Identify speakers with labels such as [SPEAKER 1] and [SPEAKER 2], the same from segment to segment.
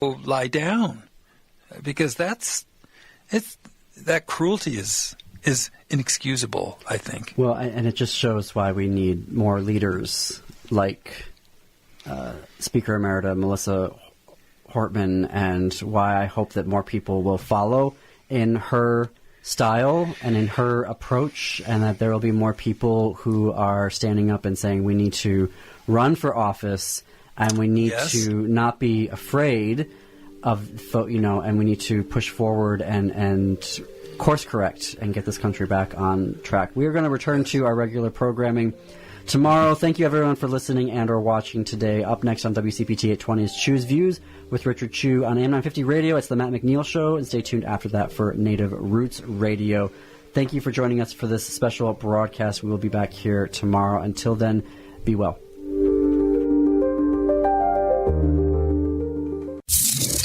[SPEAKER 1] lie down, because that cruelty is inexcusable, I think.
[SPEAKER 2] Well, and it just shows why we need more leaders like Speaker Emerita Melissa Hortman, and why I hope that more people will follow in her style and in her approach, and that there will be more people who are standing up and saying we need to run for office, and we need to not be afraid of, and we need to push forward and course correct and get this country back on track. We are going to return to our regular programming tomorrow. Thank you, everyone, for listening and or watching today. Up next on WCPT 820 is Chew's Views with Richard Chew on AM 950 Radio. It's the Matt McNeil Show, and stay tuned after that for Native Roots Radio. Thank you for joining us for this special broadcast. We will be back here tomorrow. Until then, be well.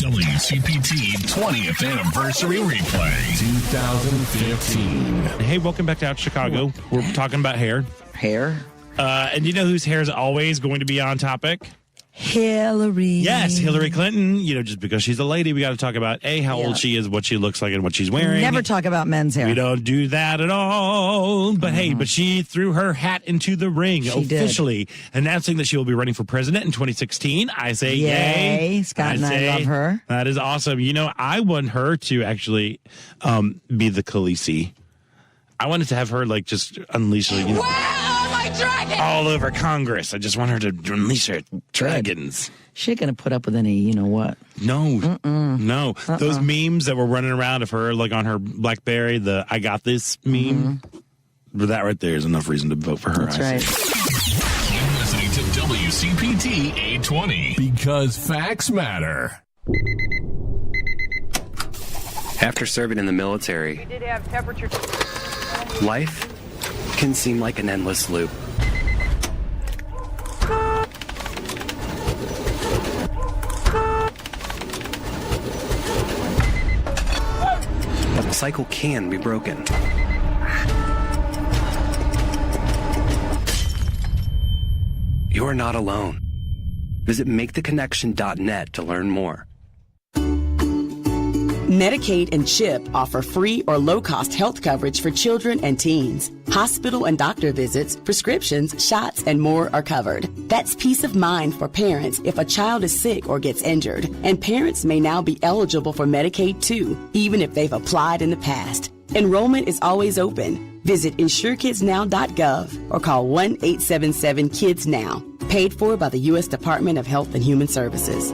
[SPEAKER 3] WCPT 20th Anniversary Replay 2015.
[SPEAKER 4] Hey, welcome back to Out Chicago. We're talking about hair.
[SPEAKER 5] Hair?
[SPEAKER 4] And you know whose hair is always going to be on topic?
[SPEAKER 5] Hillary.
[SPEAKER 4] Yes, Hillary Clinton. Just because she's a lady, we got to talk about, how old she is, what she looks like, and what she's wearing.
[SPEAKER 5] Never talk about men's hair.
[SPEAKER 4] We don't do that at all. But but she threw her hat into the ring officially, announcing that she will be running for president in 2016. I say yay.
[SPEAKER 5] Scott and I love her.
[SPEAKER 4] That is awesome. I want her to actually be the Khaleesi. I wanted to have her just unleash all over Congress. I just want her to unleash her dragons.
[SPEAKER 5] She ain't gonna put up with any, what?
[SPEAKER 4] No, no. Those memes that were running around of her, on her BlackBerry, the "I got this" meme. That right there is enough reason to vote for her.
[SPEAKER 5] That's right.
[SPEAKER 3] You're listening to WCPT 820 because facts matter.
[SPEAKER 6] After serving in the military,
[SPEAKER 7] We did have temperature.
[SPEAKER 6] life can seem like an endless loop. But the cycle can be broken. You're not alone. Visit maketheconnection.net to learn more.
[SPEAKER 8] Medicaid and CHIP offer free or low-cost health coverage for children and teens. Hospital and doctor visits, prescriptions, shots, and more are covered. That's peace of mind for parents if a child is sick or gets injured. And parents may now be eligible for Medicaid too, even if they've applied in the past. Enrollment is always open. Visit insurekidsnow.gov or call 1-877-KIDS-NOW. Paid for by the U.S. Department of Health and Human Services.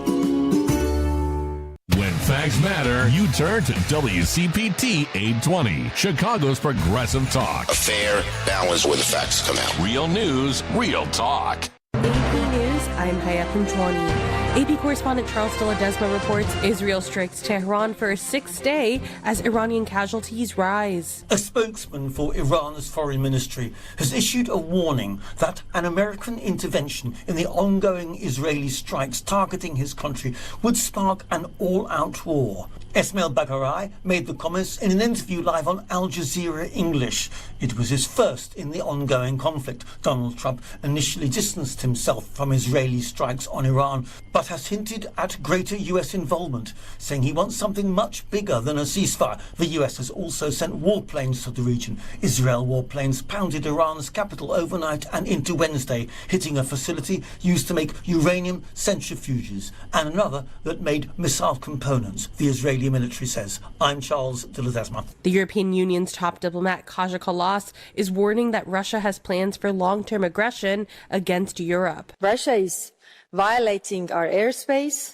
[SPEAKER 3] When facts matter, you turn to WCPT 820, Chicago's progressive talk.
[SPEAKER 9] A fair balance where the facts come out.
[SPEAKER 3] Real news, real talk.
[SPEAKER 10] AP News, I'm Haya Punjwani. AP correspondent Charles de Ledesma reports Israel strikes Tehran for a sixth day as Iranian casualties rise.
[SPEAKER 11] A spokesman for Iran's foreign ministry has issued a warning that an American intervention in the ongoing Israeli strikes targeting his country would spark an all-out war. Esmail Baghaei made the comments in an interview live on Al Jazeera English. It was his first in the ongoing conflict. Donald Trump initially distanced himself from Israeli strikes on Iran, but has hinted at greater US involvement, saying he wants something much bigger than a ceasefire. The US has also sent warplanes to the region. Israel warplanes pounded Iran's capital overnight and into Wednesday, hitting a facility used to make uranium centrifuges and another that made missile components, the Israeli military says. I'm Charles de Ledesma.
[SPEAKER 10] The European Union's top diplomat Kaja Kallas is warning that Russia has plans for long-term aggression against Europe.
[SPEAKER 12] Russia is violating our airspace,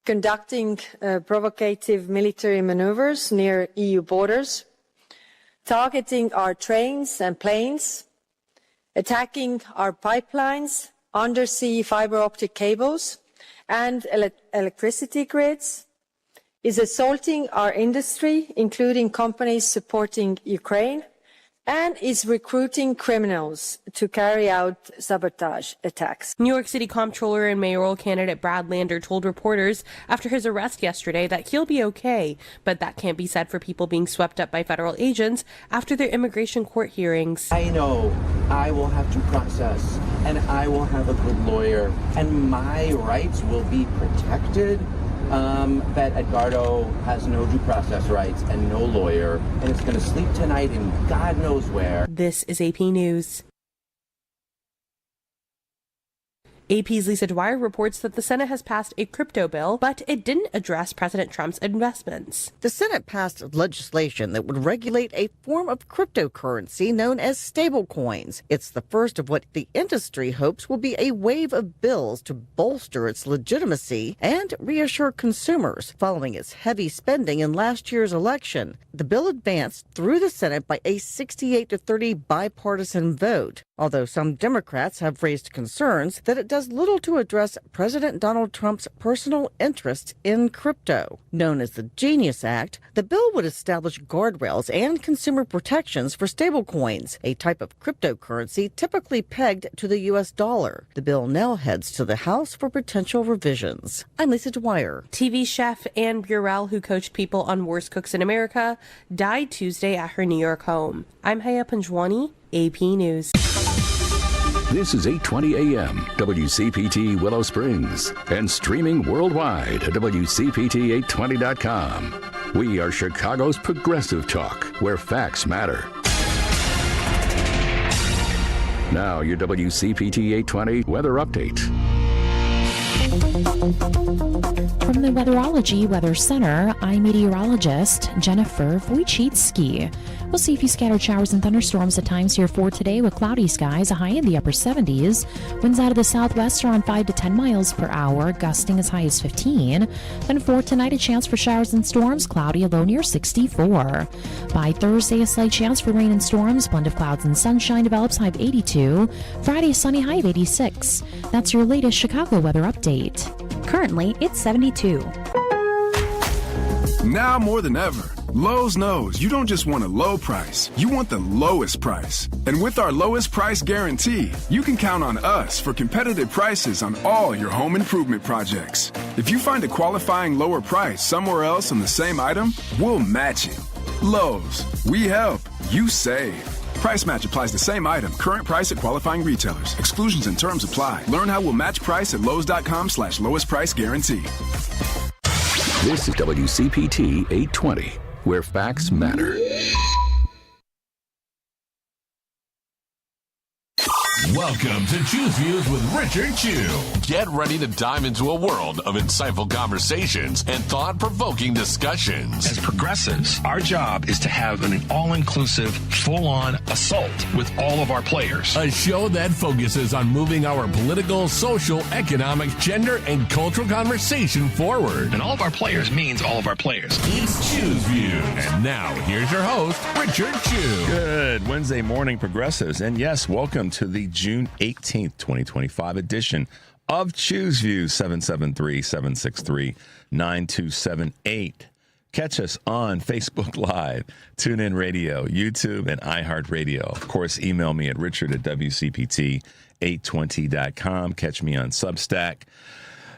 [SPEAKER 12] conducting provocative military maneuvers near EU borders, targeting our trains and planes, attacking our pipelines, undersea fiber optic cables, and electricity grids, is assaulting our industry, including companies supporting Ukraine, and is recruiting criminals to carry out sabotage attacks.
[SPEAKER 10] New York City Comptroller and mayoral candidate Brad Lander told reporters after his arrest yesterday that he'll be okay, but that can't be said for people being swept up by federal agents after their immigration court hearings.
[SPEAKER 13] I know I will have to process, and I will have a good lawyer, and my rights will be protected. that Edgardo has no due process rights and no lawyer, and is going to sleep tonight in God knows where.
[SPEAKER 10] This is AP News. AP's Lisa Dwyer reports that the Senate has passed a crypto bill, but it didn't address President Trump's investments.
[SPEAKER 7] The Senate passed legislation that would regulate a form of cryptocurrency known as stablecoins. It's the first of what the industry hopes will be a wave of bills to bolster its legitimacy and reassure consumers following its heavy spending in last year's election. The bill advanced through the Senate by a 68-30 bipartisan vote, although some Democrats have raised concerns that it does little to address President Donald Trump's personal interest in crypto. Known as the Genius Act, the bill would establish guardrails and consumer protections for stablecoins, a type of cryptocurrency typically pegged to the U.S. dollar. The bill now heads to the House for potential revisions. I'm Lisa Dwyer.
[SPEAKER 10] TV chef Anne Burrell, who coached people on Worst Cooks in America, died Tuesday at her New York home. I'm Haya Panjwani, AP News.
[SPEAKER 14] This is 8:20 a.m. WCPT Willow Springs and streaming worldwide at WCPT820.com. We are Chicago's progressive talk, where facts matter. Now your WCPT 820 weather update.
[SPEAKER 15] From the Weatherology Weather Center, I'm meteorologist Jennifer Wojcicki. We'll see a few scattered showers and thunderstorms at times here for today with cloudy skies, a high in the upper 70s. Winds out of the southwest around 5 to 10 miles per hour, gusting as high as 15. Then for tonight, a chance for showers and storms, cloudy, a low near 64. By Thursday, a slight chance for rain and storms, blend of clouds and sunshine develops, high of 82. Friday, a sunny high of 86. That's your latest Chicago weather update. Currently, it's 72.
[SPEAKER 16] Now more than ever, Lowe's knows you don't just want a low price, you want the lowest price. And with our lowest price guarantee, you can count on us for competitive prices on all your home improvement projects. If you find a qualifying lower price somewhere else on the same item, we'll match it. Lowe's, we help, you save. Price match applies the same item. Current price at qualifying retailers. Exclusions and terms apply. Learn how we'll match price at Lowe's.com/lowest price guarantee.
[SPEAKER 14] This is WCPT 820, where facts matter.
[SPEAKER 3] Welcome to Choose Views with Richard Chew. Get ready to dive into a world of insightful conversations and thought-provoking discussions.
[SPEAKER 17] As progressives, our job is to have an all-inclusive, full-on assault with all of our players.
[SPEAKER 3] A show that focuses on moving our political, social, economic, gender, and cultural conversation forward.
[SPEAKER 17] And all of our players means all of our players.
[SPEAKER 3] It's Choose Views. And now, here's your host, Richard Chew.
[SPEAKER 18] Good Wednesday morning, progressives. And yes, welcome to the June 18th, 2025 edition of Choose Views, 773-763-9278. Catch us on Facebook Live, TuneIn Radio, YouTube, and iHeartRadio. Of course, email me at richard@WCPT820.com. Catch me on Substack.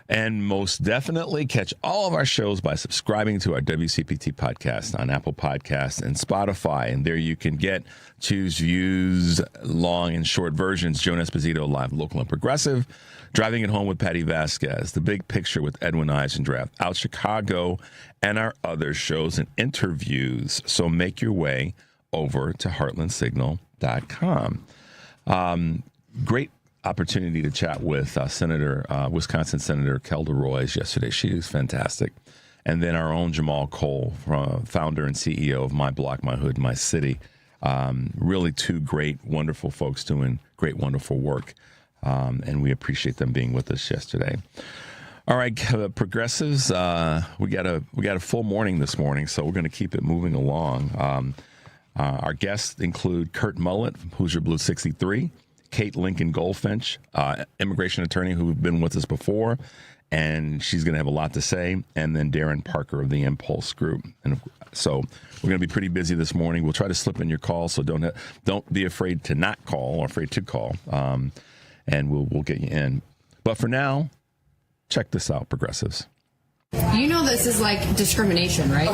[SPEAKER 18] And most definitely catch all of our shows by subscribing to our WCPT podcast on Apple Podcasts and Spotify. And there you can get Choose Views, long and short versions, Joan Esposito, live, local, and progressive, Driving It Home with Patty Vasquez, The Big Picture with Edwin Eisendrath, Out Chicago, and our other shows and interviews. So make your way over to heartlandsignal.com. Great opportunity to chat with Wisconsin Senator Kelda Roys yesterday. She was fantastic. And then our own Jamal Cole, founder and CEO of My Block, My Hood, My City. Really two great, wonderful folks doing great, wonderful work. And we appreciate them being with us yesterday. All right, progressives, we got a full morning this morning, so we're going to keep it moving along. Our guests include Kurt Mullett from Hoosier Blue 63, Kate Lincoln-Goldfinch, immigration attorney who's been with us before, and she's going to have a lot to say, and then Darren Parker of the Impulse Group. And so we're going to be pretty busy this morning. We'll try to slip in your call, so don't be afraid to not call or afraid to call, and we'll get you in. But for now, check this out, progressives.
[SPEAKER 19] You know this is like discrimination, right?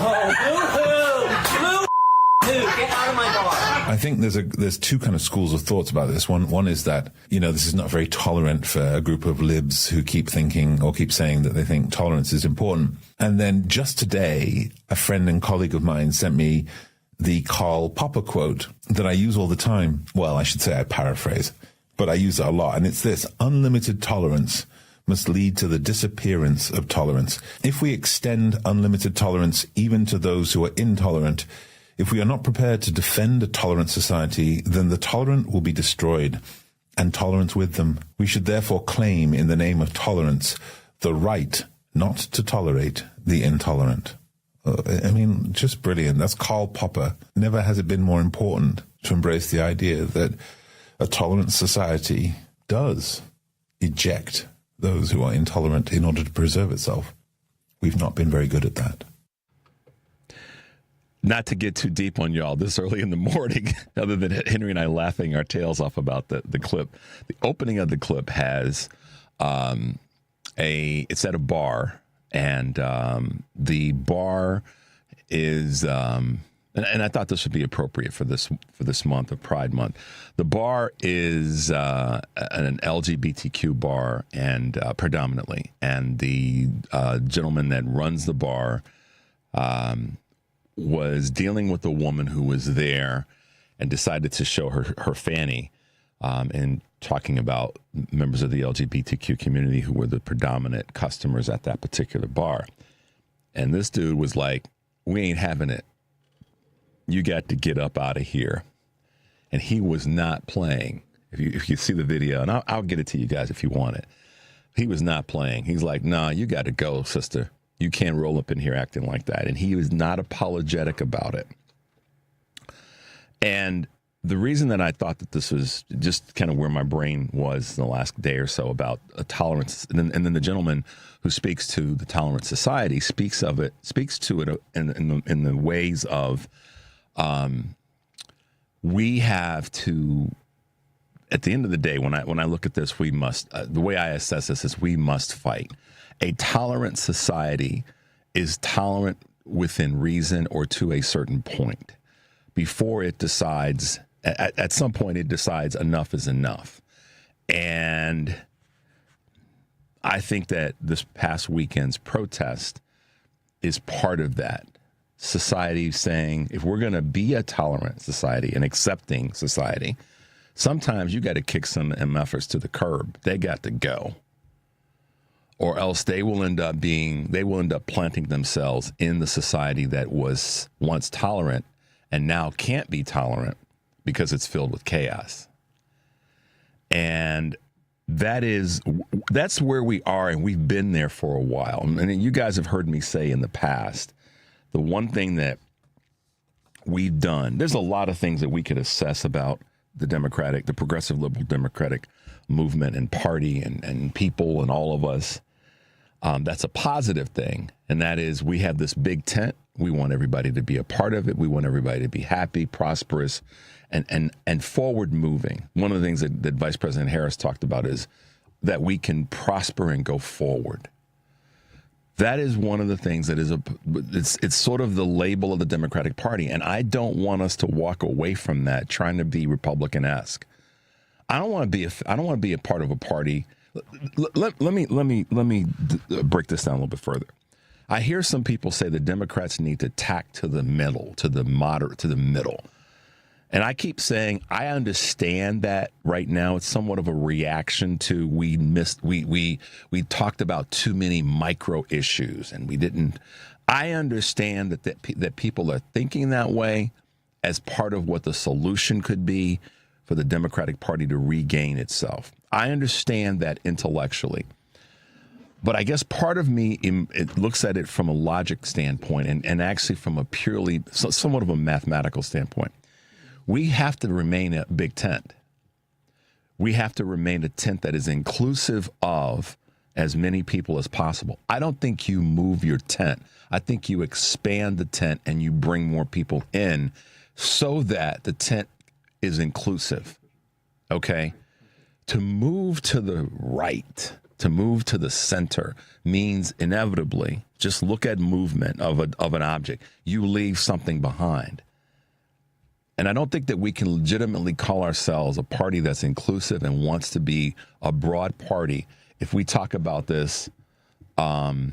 [SPEAKER 11] Get out of my bar.
[SPEAKER 19] I think there's two kind of schools of thoughts about this. One is that, this is not very tolerant for a group of libs who keep thinking or keep saying that they think tolerance is important. And then just today, a friend and colleague of mine sent me the Karl Popper quote that I use all the time. Well, I should say I paraphrase, but I use it a lot. And it's this: unlimited tolerance must lead to the disappearance of tolerance. If we extend unlimited tolerance even to those who are intolerant, if we are not prepared to defend a tolerant society, then the tolerant will be destroyed, and tolerance with them. We should therefore claim, in the name of tolerance, the right not to tolerate the intolerant. Just brilliant. That's Karl Popper. Never has it been more important to embrace the idea that a tolerant society does eject those who are intolerant in order to preserve itself. We've not been very good at that.
[SPEAKER 18] Not to get too deep on y'all this early in the morning, other than Henry and I laughing our tails off about the clip. The opening of the clip has it's at a bar, and the bar is and I thought this would be appropriate for this month of Pride Month. The bar is an LGBTQ bar, and predominantly, and the gentleman that runs the bar was dealing with a woman who was there and decided to show her fanny, and talking about members of the LGBTQ community who were the predominant customers at that particular bar. And this dude was like, "We ain't having it. You got to get up out of here." And he was not playing. If you see the video, and I'll get it to you guys if you want it. He was not playing. He's like, "Nah, you got to go, sister. You can't roll up in here acting like that." And he was not apologetic about it. And the reason that I thought that this was just kind of where my brain was in the last day or so about a tolerance, and then the gentleman who speaks to the tolerant society speaks to it in the ways of we have to, at the end of the day, when I look at this, we must, the way I assess this is we must fight. A tolerant society is tolerant within reason or to a certain point. Before it decides, at some point it decides enough is enough. And I think that this past weekend's protest is part of that. Society saying, if we're going to be a tolerant society, an accepting society, sometimes you got to kick some MFers to the curb. They got to go. Or else they will end up planting themselves in the society that was once tolerant and now can't be tolerant because it's filled with chaos. And that's where we are, and we've been there for a while. And you guys have heard me say in the past, the one thing that we've done, there's a lot of things that we could assess about the progressive liberal democratic movement and party and people and all of us. That's a positive thing. And that is, we have this big tent. We want everybody to be a part of it. We want everybody to be happy, prosperous, and forward moving. One of the things that Vice President Harris talked about is that we can prosper and go forward. That is one of the things that is it's sort of the label of the Democratic Party. And I don't want us to walk away from that trying to be Republican-esque. I don't want to be a part of a party. Let me break this down a little bit further. I hear some people say the Democrats need to tack to the middle, to the moderate, to the middle. And I keep saying, I understand that right now. It's somewhat of a reaction to we talked about too many micro issues and we didn't. I understand that people are thinking that way as part of what the solution could be for the Democratic Party to regain itself. I understand that intellectually. But I guess part of me, it looks at it from a logic standpoint and actually from a purely, somewhat of a mathematical standpoint. We have to remain a big tent. We have to remain a tent that is inclusive of as many people as possible. I don't think you move your tent. I think you expand the tent and you bring more people in so that the tent is inclusive. Okay? To move to the right, to move to the center means inevitably, just look at movement of an object. You leave something behind. And I don't think that we can legitimately call ourselves a party that's inclusive and wants to be a broad party if we talk about this that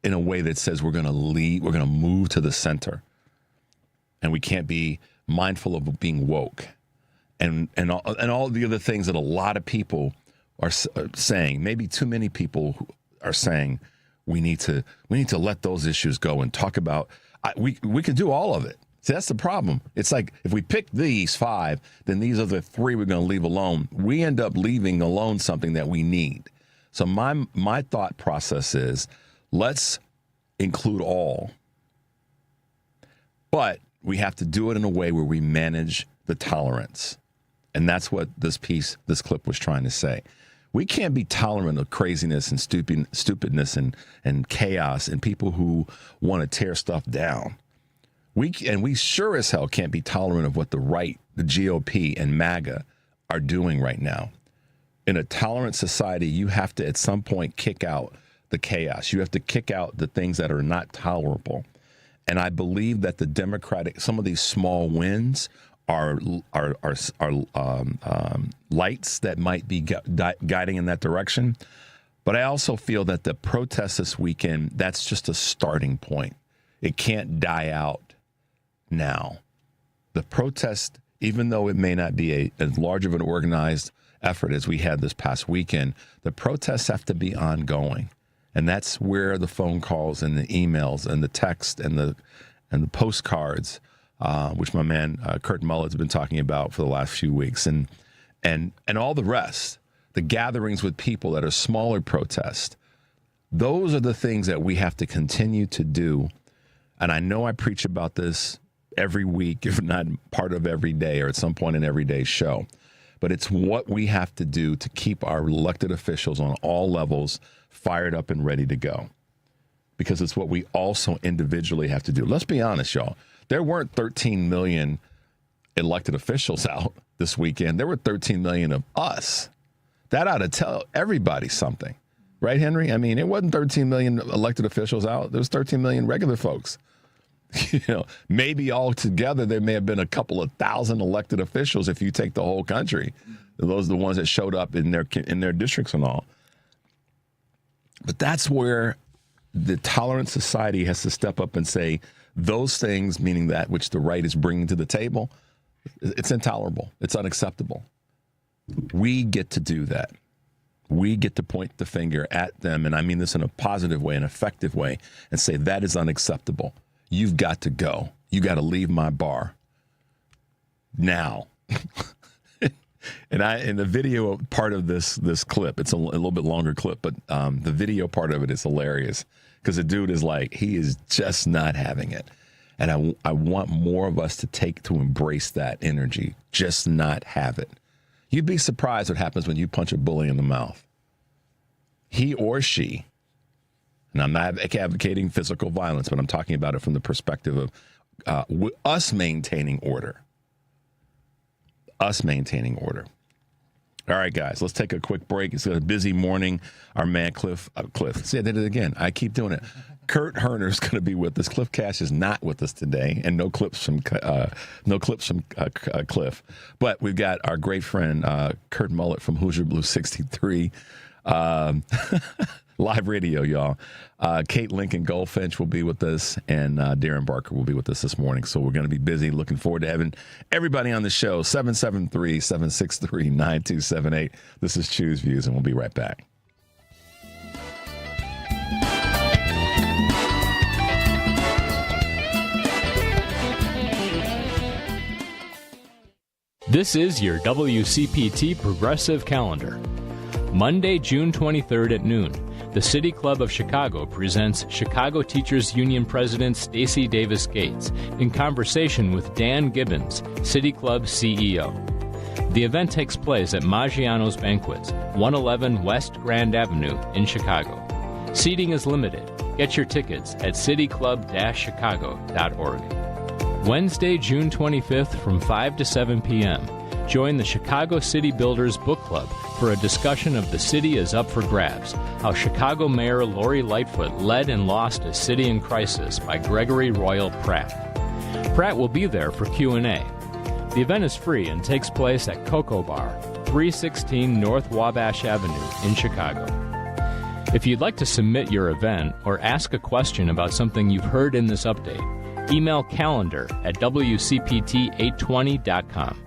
[SPEAKER 18] in a way that says we're going to lead, we're going to move to the center, and we can't be mindful of being woke and all the other things that a lot of people are saying. Maybe too many people are saying we need to let those issues go and talk about. We can do all of it. See, that's the problem. It's like if we pick these 5, then these other 3 we're going to leave alone. We end up leaving alone something that we need. So my thought process is, let's include all, but we have to do it in a way where we manage the tolerance. And that's what this clip was trying to say. We can't be tolerant of craziness and stupidness and chaos and people who want to tear stuff down. We sure as hell can't be tolerant of what the right, the GOP and MAGA are doing right now. In a tolerant society, you have to at some point kick out the chaos. You have to kick out the things that are not tolerable. And I believe that some of these small wins are lights that might be guiding in that direction. But I also feel that the protest this weekend, that's just a starting point. It can't die out now. The protest, even though it may not be as large of an organized effort as we had this past weekend, the protests have to be ongoing. And that's where the phone calls and the emails and the text and the postcards, which my man Kurt Mullett's been talking about for the last few weeks, and all the rest, the gatherings with people that are smaller protests, those are the things that we have to continue to do. And I know I preach about this every week, if not part of every day or at some point in every day's show. But it's what we have to do to keep our elected officials on all levels fired up and ready to go. Because it's what we also individually have to do. Let's be honest, y'all. There weren't 13 million elected officials out this weekend. There were 13 million of us. That ought to tell everybody something. Right, Henry? I mean, it wasn't 13 million elected officials out. There was 13 million regular folks. Maybe all together there may have been a couple of thousand elected officials if you take the whole country. Those are the ones that showed up in their districts and all. But that's where the tolerant society has to step up and say those things, meaning that which the right is bringing to the table, it's intolerable. It's unacceptable. We get to do that. We get to point the finger at them, and I mean this in a positive way, an effective way, and say that is unacceptable. You've got to go. You got to leave my bar now. And the video part of this clip, it's a little bit longer clip, but the video part of it is hilarious because the dude is like, he is just not having it. And I want more of us to embrace that energy, just not have it. You'd be surprised what happens when you punch a bully in the mouth. He or she, and I'm not advocating physical violence, but I'm talking about it from the perspective of us maintaining order. Us maintaining order. All right, guys, let's take a quick break. It's a busy morning. Our man Cliff. See, I did it again. I keep doing it. Kurt Herner's going to be with us. Cliff Cash is not with us today, and no clips from Cliff. But we've got our great friend Kurt Mullett from Hoosier Blue 63. Live radio, y'all. Kate Lincoln-Goldfinch will be with us, and Darren Barker will be with us this morning. So we're going to be busy. Looking forward to having everybody on the show. 773-763-9278. This is Choose Views, and we'll be right back.
[SPEAKER 20] This is your WCPT Progressive Calendar. Monday, June 23rd at noon, the City Club of Chicago presents Chicago Teachers Union President Stacey Davis Gates in conversation with Dan Gibbons, City Club CEO. The event takes place at Maggiano's Banquets, 111 West Grand Avenue in Chicago. Seating is limited. Get your tickets at cityclub-chicago.org. Wednesday, June 25th from 5 to 7 p.m., join the Chicago City Builders Book Club for a discussion of The City is Up for Grabs, how Chicago Mayor Lori Lightfoot led and lost a city in crisis by Gregory Royal Pratt. Pratt will be there for Q&A. The event is free and takes place at Cocoa Bar, 316 North Wabash Avenue in Chicago. If you'd like to submit your event or ask a question about something you've heard in this update, email calendar@wcpt820.com.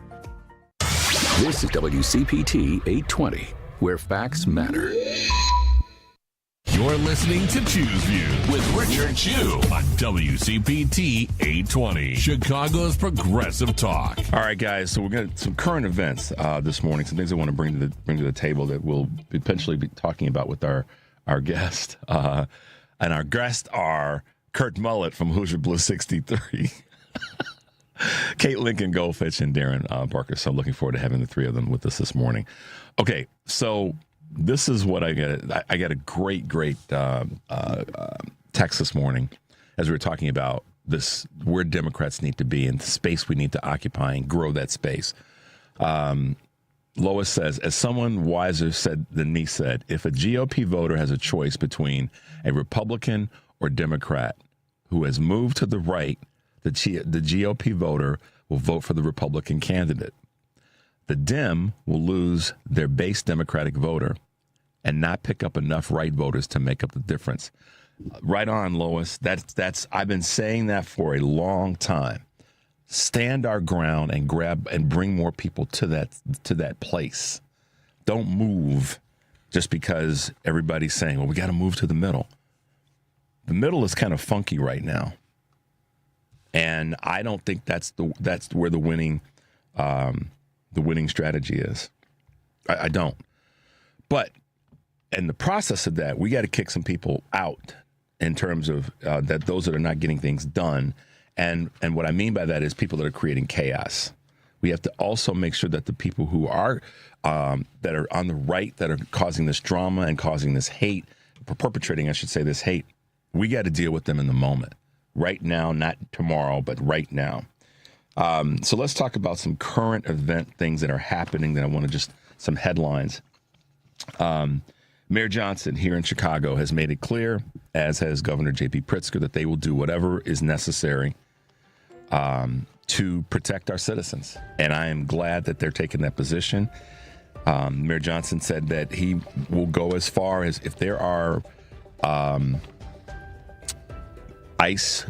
[SPEAKER 14] This is WCPT 820, where facts matter.
[SPEAKER 3] You're listening to Choose View with Richard Chew on WCPT 820, Chicago's progressive talk.
[SPEAKER 18] All right, guys. So we're going to some current events this morning. Some things I want to bring to the table that we'll potentially be talking about with our guest. And our guests are Kurt Mullett from Hoosier Blue 63, Kate Lincoln-Goldfinch, and Darren Barker. So I'm looking forward to having the three of them with us this morning. Okay, so this is what I get. I got a great text this morning as we were talking about this, where Democrats need to be and the space we need to occupy and grow that space. Lois says, as someone wiser than me said, if a GOP voter has a choice between a Republican or Democrat who has moved to the right, the GOP voter will vote for the Republican candidate. The Dem will lose their base Democratic voter and not pick up enough right voters to make up the difference. Right on, Lois. That's I've been saying that for a long time. Stand our ground and grab and bring more people to that place. Don't move just because everybody's saying, well, we got to move to the middle. The middle is kind of funky right now. And I don't think that's where the winning strategy is. I don't. But in the process of that, we got to kick some people out in terms of that those that are not getting things done. And what I mean by that is people that are creating chaos. We have to also make sure that the people who are that are on the right, that are causing this drama and causing this hate, perpetrating, I should say, this hate, we got to deal with them in the moment. Right now, not tomorrow, but right now. So let's talk about some current event things that are happening that I want to just, some headlines. Mayor Johnson here in Chicago has made it clear, as has Governor J.B. Pritzker, that they will do whatever is necessary to protect our citizens. And I am glad that they're taking that position. Mayor Johnson said that he will go as far as if there are ICE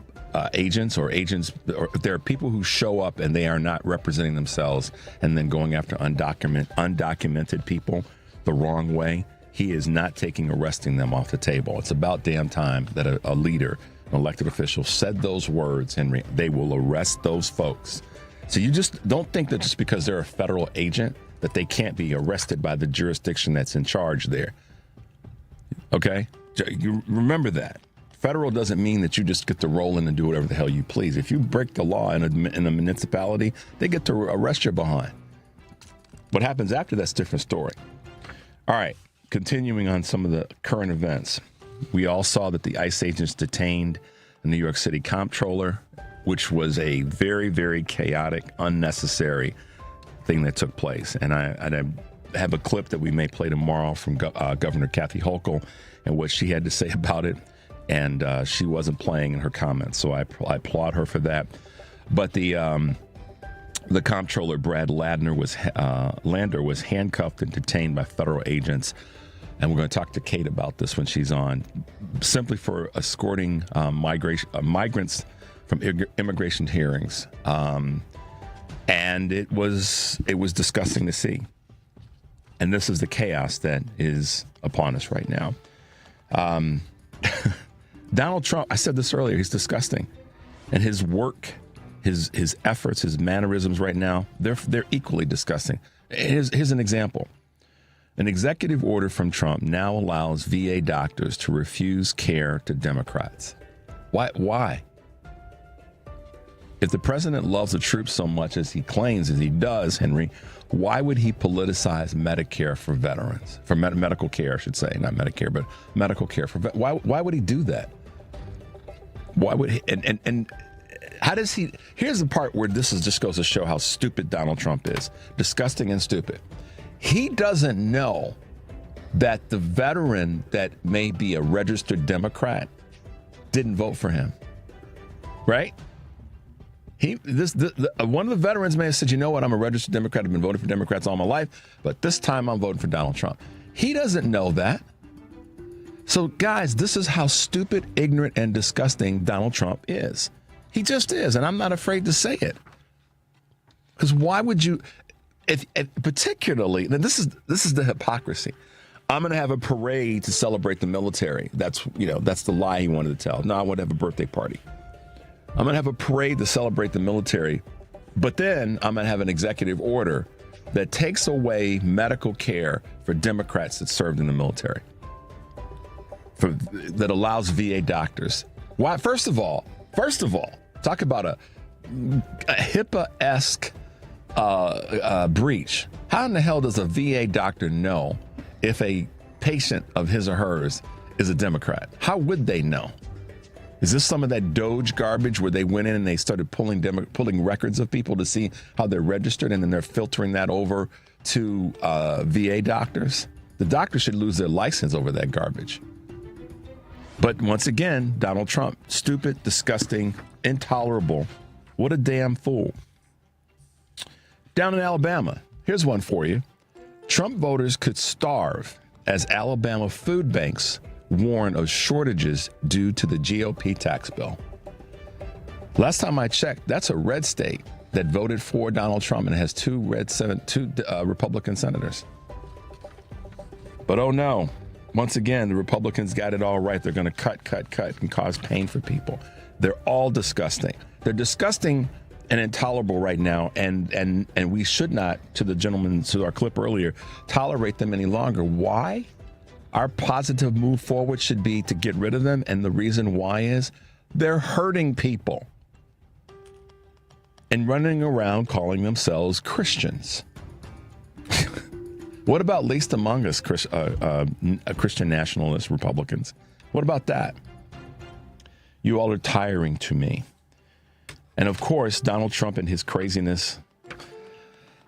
[SPEAKER 18] agents, or if there are people who show up and they are not representing themselves and then going after undocumented people the wrong way, he is not arresting them off the table. It's about damn time that a leader, an elected official, said those words, Henry. They will arrest those folks. So you just don't think that just because they're a federal agent that they can't be arrested by the jurisdiction that's in charge there. Okay? You remember that. Federal doesn't mean that you just get to roll in and do whatever the hell you please. If you break the law in a municipality, they get to arrest you behind. What happens after that's a different story. All right, continuing on some of the current events. We all saw that the ICE agents detained the New York City comptroller, which was a very, very chaotic, unnecessary thing that took place. And I have a clip that we may play tomorrow from Governor Kathy Hochul and what she had to say about it. And she wasn't playing in her comments, so I applaud her for that. But the comptroller, Brad Lander, was handcuffed and detained by federal agents. And we're going to talk to Kate about this when she's on, simply for escorting migrants from immigration hearings. And it was disgusting to see. And this is the chaos that is upon us right now. Donald Trump, I said this earlier, he's disgusting. And his work, his efforts, his mannerisms right now, they're equally disgusting. Here's an example. An executive order from Trump now allows VA doctors to refuse care to Democrats. Why? If the president loves the troops so much as he claims, as he does, Henry, why would he politicize Medicare for veterans? For medical care, I should say, not Medicare, but medical care for veterans. Why would he do that? Why would he? And how does he? Here's the part where just goes to show how stupid Donald Trump is. Disgusting and stupid. He doesn't know that the veteran that may be a registered Democrat didn't vote for him. Right? One of the veterans may have said, you know what, I'm a registered Democrat. I've been voting for Democrats all my life, but this time I'm voting for Donald Trump. He doesn't know that. So, guys, this is how stupid, ignorant, and disgusting Donald Trump is. He just is, and I'm not afraid to say it. Because why would you, if particularly, and this is the hypocrisy. I'm going to have a parade to celebrate the military. That's the lie he wanted to tell. No, I want to have a birthday party. I'm going to have a parade to celebrate the military, but then I'm going to have an executive order that takes away medical care for Democrats that served in the military, that allows VA doctors. Why? First of all, talk about a HIPAA-esque breach. How in the hell does a VA doctor know if a patient of his or hers is a Democrat? How would they know? Is this some of that Doge garbage where they went in and they started pulling records of people to see how they're registered, and then they're filtering that over to VA doctors? The doctors should lose their license over that garbage. But once again, Donald Trump, stupid, disgusting, intolerable. What a damn fool. Down in Alabama, here's one for you. Trump voters could starve as Alabama food banks warn of shortages due to the GOP tax bill. Last time I checked, that's a red state that voted for Donald Trump and has two Republican senators. But oh no, once again, the Republicans got it all right. They're going to cut and cause pain for people. They're all disgusting. They're disgusting and intolerable right now, and we should not, to our clip earlier, tolerate them any longer. Why? Our positive move forward should be to get rid of them, and the reason why is they're hurting people and running around calling themselves Christians. What about least among us Christian nationalist Republicans? What about that? You all are tiring to me. And of course, Donald Trump and his craziness,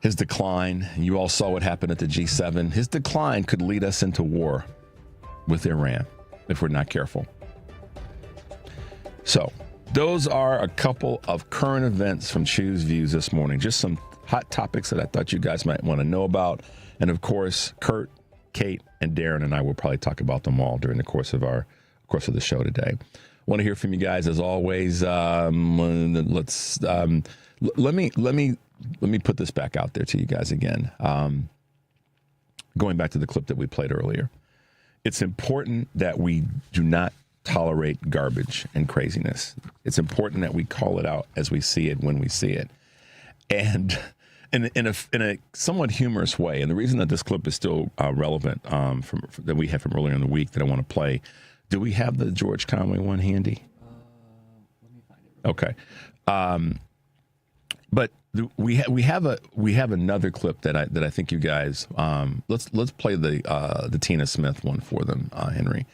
[SPEAKER 18] his decline, you all saw what happened at the G7. His decline could lead us into war with Iran if we're not careful. So those are a couple of current events from Choose Views this morning. Just some hot topics that I thought you guys might want to know about. And of course, Kurt, Kate, and Darren and I will probably talk about them all during the course of the show today. Want to hear from you guys as always. Let me put this back out there to you guys again. Going back to the clip that we played earlier, it's important that we do not tolerate garbage and craziness. It's important that we call it out as we see it when we see it, and in a somewhat humorous way. And the reason that this clip is still relevant that we had from earlier in the week that I want to play. Do we have the George Conway one handy? Let me find it. Okay. But we have another clip that I think you guys let's play the Tina Smith one for them, Henry.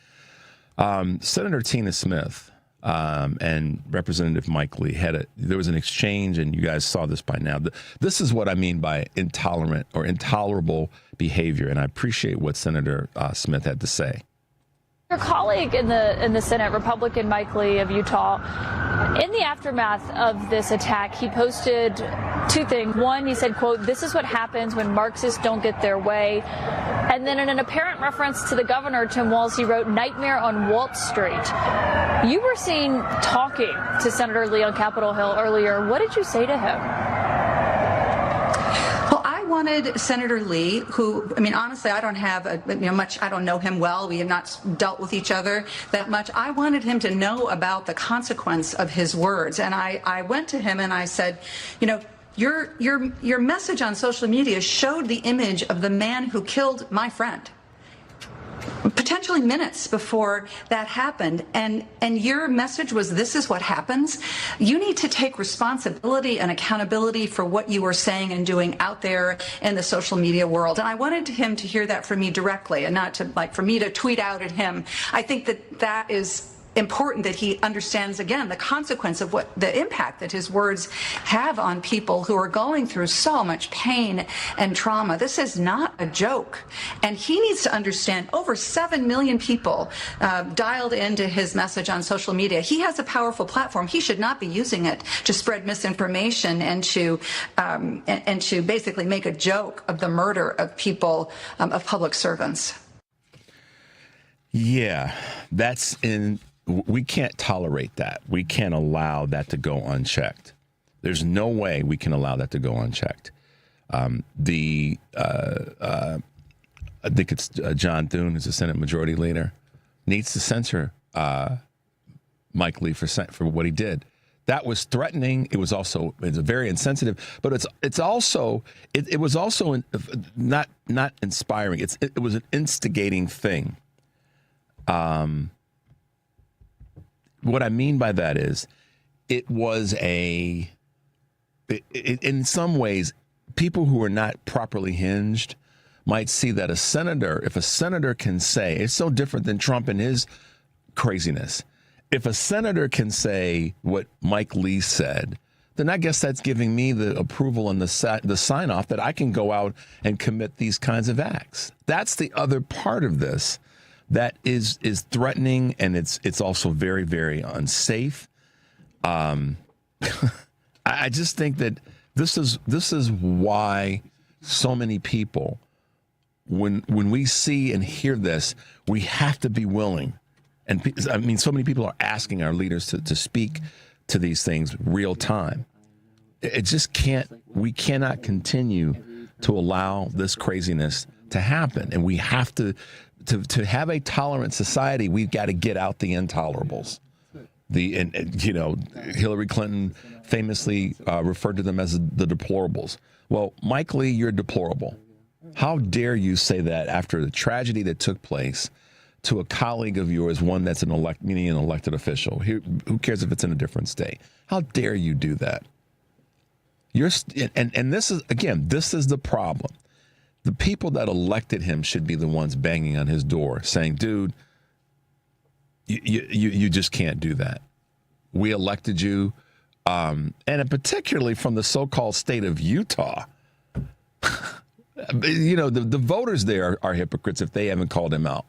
[SPEAKER 18] Senator Tina Smith and Representative Mike Lee there was an exchange, and you guys saw this by now. This is what I mean by intolerant or intolerable behavior, and I appreciate what Senator Smith had to say.
[SPEAKER 21] Your colleague in the Senate, Republican Mike Lee of Utah, in the aftermath of this attack, he posted two things. One, he said, quote, "This is what happens when Marxists don't get their way." And then in an apparent reference to the governor, Tim Walz, he wrote, "Nightmare on Walt Street." You were seen talking to Senator Lee on Capitol Hill earlier. What did you say to him?
[SPEAKER 22] Wanted Senator Lee, who, I mean, honestly, I don't have much. I don't know him well. We have not dealt with each other that much. I wanted him to know about the consequence of his words, and I went to him and I said, your message on social media showed the image of the man who killed my friend, potentially minutes before that happened, and your message was, this is what happens. You need to take responsibility and accountability for what you are saying and doing out there in the social media world. And I wanted him to hear that from me directly, and not to for me to tweet out at him. I think that is important that he understands, again, the consequence of what the impact that his words have on people who are going through so much pain and trauma. This is not a joke. And he needs to understand over 7 million people dialed into his message on social media. He has a powerful platform. He should not be using it to spread misinformation and to basically make a joke of the murder of people, of public servants.
[SPEAKER 18] Yeah, we can't tolerate that. We can't allow that to go unchecked. There's no way we can allow that to go unchecked. I think it's John Thune, who's the Senate Majority Leader, needs to censor Mike Lee for what he did. That was threatening. It's very insensitive, but it was also not inspiring. It was an instigating thing. What I mean by that is in some ways, people who are not properly hinged might see that if a senator can say, it's so different than Trump and his craziness. If a senator can say what Mike Lee said, then I guess that's giving me the approval and the sign off that I can go out and commit these kinds of acts. That's the other part of this. That is threatening, and it's also very, very unsafe. I just think that this is why so many people, when we see and hear this, we have to be willing. And I mean, so many people are asking our leaders to speak to these things real time. It just we cannot continue to allow this craziness to happen, and we have to have a tolerant society, we've got to get out the intolerables. Hillary Clinton famously referred to them as the deplorables. Well, Mike Lee, you're deplorable. How dare you say that after the tragedy that took place to a colleague of yours, one that's an elected official? Who cares if it's in a different state? How dare you do that? And this is the problem. The people that elected him should be the ones banging on his door saying, dude, you just can't do that. We elected you. And particularly from the so-called state of Utah. The voters there are hypocrites if they haven't called him out.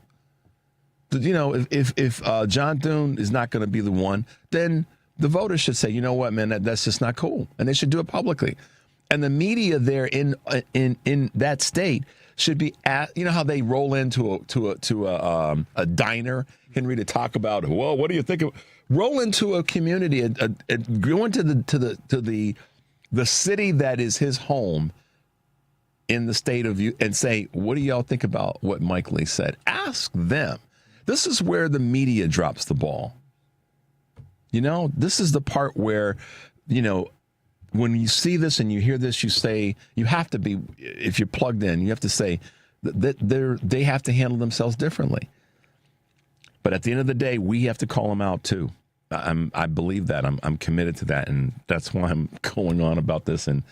[SPEAKER 18] If John Thune is not going to be the one, then the voters should say, you know what, man, that's just not cool. And they should do it publicly. And the media there in that state should be how they roll into a diner, Henry, to talk about, well, what do you think of? Roll into a community, go into the city that is his home in the state of and say, what do y'all think about what Mike Lee said? Ask them. This is where the media drops the ball. This is the part where, when you see this and you hear this, you say, you have to be, if you're plugged in, you have to say that they have to handle themselves differently. But at the end of the day, we have to call them out too. I believe that. I'm committed to that. And that's why I'm going on about this and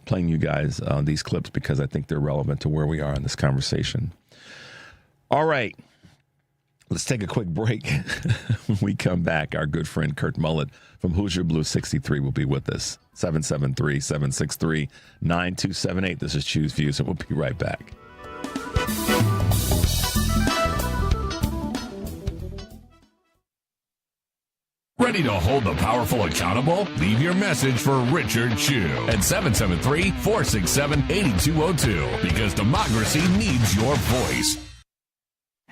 [SPEAKER 18] playing you guys these clips, because I think they're relevant to where we are in this conversation. All right. Let's take a quick break. When we come back, our good friend Kurt Mullett from Hoosier Blue 63 will be with us. 773-763-9278. This is Choose Views, and we'll be right back.
[SPEAKER 3] Ready to hold the powerful accountable? Leave your message for Richard Chew at 773-467-8202, because democracy needs your voice.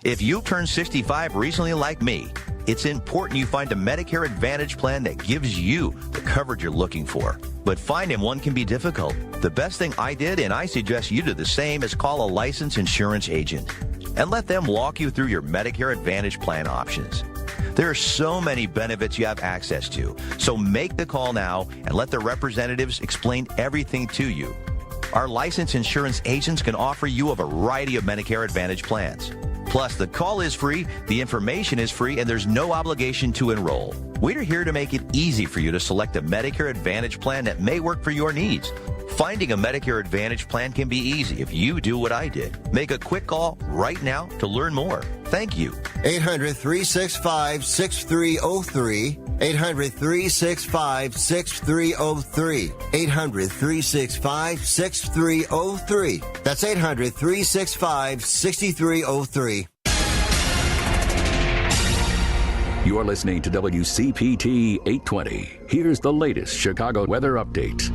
[SPEAKER 1] If you turned 65 recently like me, it's important you find a Medicare Advantage plan that gives you the coverage you're looking for. But finding one can be difficult. The best thing I did, and I suggest you do the same, is call a licensed insurance agent and let them walk you through your Medicare Advantage plan options. There are so many benefits you have access to, so make the call now and let the representatives explain everything to you. Our licensed insurance agents can offer you a variety of Medicare Advantage plans. Plus, the call is free, the information is free, and there's no obligation to enroll. We're here to make it easy for you to select a Medicare Advantage plan that may work for your needs. Finding a Medicare Advantage plan can be easy if you do what I did. Make a quick call right now to learn more. Thank you.
[SPEAKER 2] 800-365-6303. 800-365-6303. 800-365-6303. That's 800-365-6303.
[SPEAKER 14] You're listening to WCPT 820. Here's the latest Chicago weather update.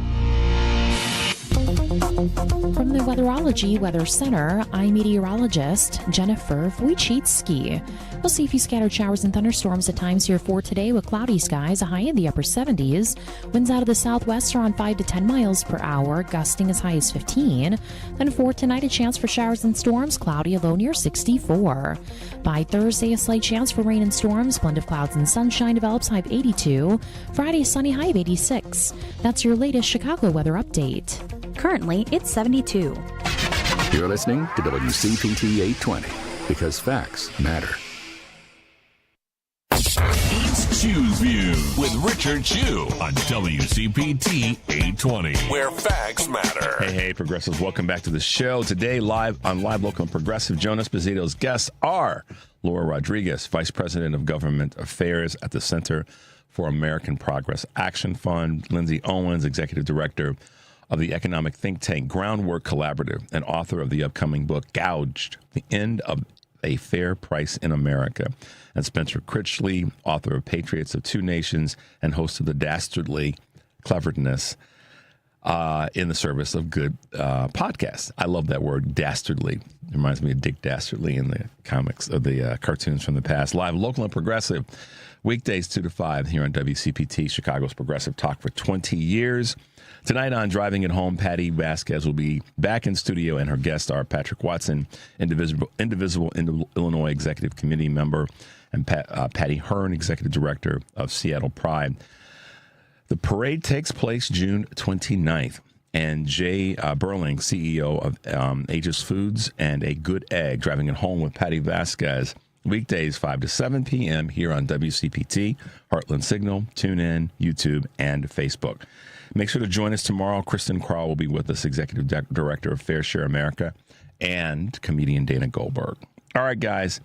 [SPEAKER 15] From the Weatherology Weather Center, I'm meteorologist Jennifer Wojcicki. We'll see a few scattered showers and thunderstorms at times here for today with cloudy skies, a high in the upper 70s. Winds out of the southwest are on 5 to 10 miles per hour, gusting as high as 15. Then for tonight, a chance for showers and storms, cloudy, a low near 64. By Thursday, a slight chance for rain and storms, blend of clouds and sunshine develops, high of 82. Friday, a sunny high of 86. That's your latest Chicago weather update.
[SPEAKER 4] Currently, it's 72.
[SPEAKER 14] You're listening to WCPT 820 because facts matter.
[SPEAKER 3] It's Chew's View with Richard Chew on WCPT 820, where facts matter.
[SPEAKER 18] Hey, progressives, welcome back to the show. Today, live on Live Local and Progressive, Jonas Esposito's guests are Laura Rodriguez, Vice President of Government Affairs at the Center for American Progress Action Fund, Lindsay Owens, Executive Director of the economic think tank Groundwork Collaborative and author of the upcoming book, Gouged, The End of a Fair Price in America, and Spencer Critchley, author of Patriots of Two Nations and host of the Dastardly Cleverness in the Service of Good podcast. I love that word, dastardly. It reminds me of Dick Dastardly in the comics, of the cartoons from the past. Live, local, and progressive, weekdays 2 to 5 here on WCPT, Chicago's Progressive Talk for 20 years. Tonight on Driving It Home, Patty Vasquez will be back in studio, and her guests are Patrick Watson, Indivisible Illinois Executive Committee member, and Patty Hearn, Executive Director of Seattle Pride. The parade takes place June 29th, and Jay Berling, CEO of Aegis Foods and A Good Egg, Driving It Home with Patty Vasquez, weekdays 5 to 7 p.m. here on WCPT, Heartland Signal, TuneIn, YouTube, and Facebook. Make sure to join us tomorrow. Kristen Crowell will be with us, Executive Director of Fair Share America, and comedian Dana Goldberg. All right, guys,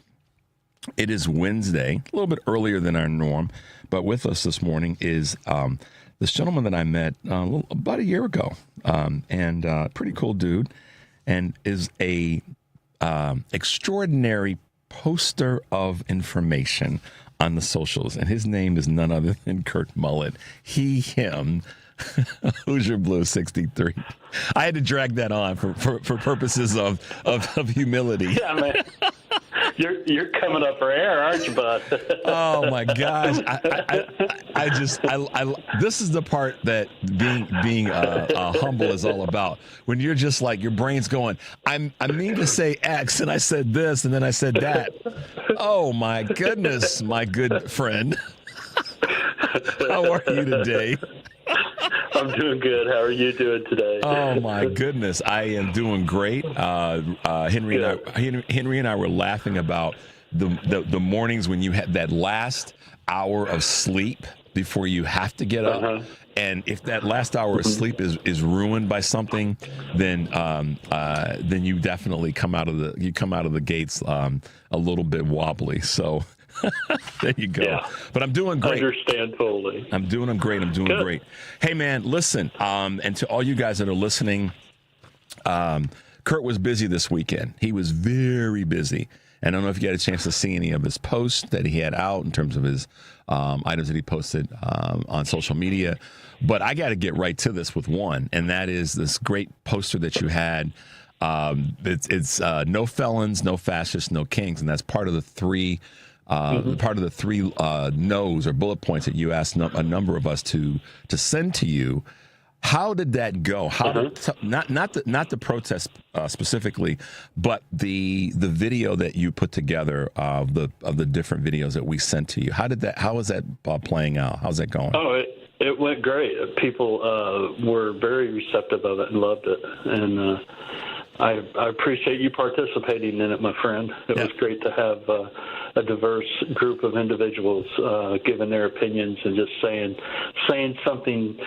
[SPEAKER 18] it is Wednesday, a little bit earlier than our norm, but with us this morning is this gentleman that I met about a year ago, and pretty cool dude, and is a extraordinary poster of information on the socials, and his name is none other than Kurt Mullett. Him. Hoosier Blue 63. I had to drag that on for purposes of humility.
[SPEAKER 23] Yeah, man. You're coming up for air, aren't you, bud?
[SPEAKER 18] Oh my gosh! I this is the part that being humble is all about. When you're just like, your brain's going, I mean to say X, and I said this, and then I said that. Oh my goodness, my good friend. How are you today?
[SPEAKER 23] I'm doing good. How are you doing today?
[SPEAKER 18] Oh my goodness, I am doing great. Henry and I were laughing about the mornings when you had that last hour of sleep before you have to get up. And if that last hour of sleep is ruined by something, then you definitely come out of the gates a little bit wobbly. So. There you go. Yeah. But I'm doing great.
[SPEAKER 23] Understand totally.
[SPEAKER 18] I'm doing great. Hey, man, listen, and to all you guys that are listening, Kurt was busy this weekend. He was very busy. And I don't know if you had a chance to see any of his posts that he had out in terms of his items that he posted on social media. But I got to get right to this with one, and that is this great poster that you had. It's no felons, no fascists, no kings, and that's part of the three no's or bullet points that you asked a number of us to send to you. How did that go? Not the protest specifically, but the video that you put together of the different videos that we sent to you. How is that playing out? How's that going?
[SPEAKER 23] Oh, it went great. People were very receptive of it and loved it, and I appreciate you participating in it, my friend. It was great to have a diverse group of individuals giving their opinions and just saying something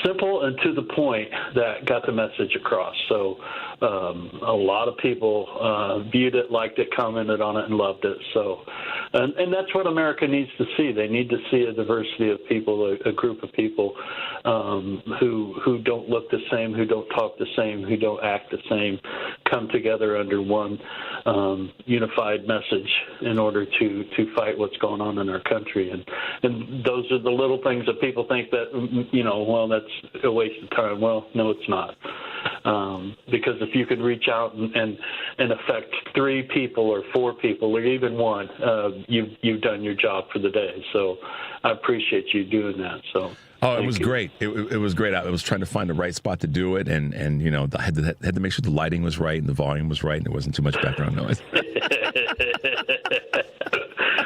[SPEAKER 23] simple and to the point that got the message across. So a lot of people viewed it, liked it, commented on it, and loved it. So, and that's what America needs to see. They need to see a diversity of people, a group of people who don't look the same, who don't talk the same, who don't act the same, come together under one unified message in order to fight what's going on in our country. And those are the little things that people think that, well, that's a waste of time. Well, no, it's not. Because if you can reach out and affect 3 people or 4 people or even one, you've done your job for the day. So I appreciate you doing that. So.
[SPEAKER 18] Oh, it was great. It was great. I was trying to find the right spot to do it, and I had to make sure the lighting was right and the volume was right, and there wasn't too much background noise.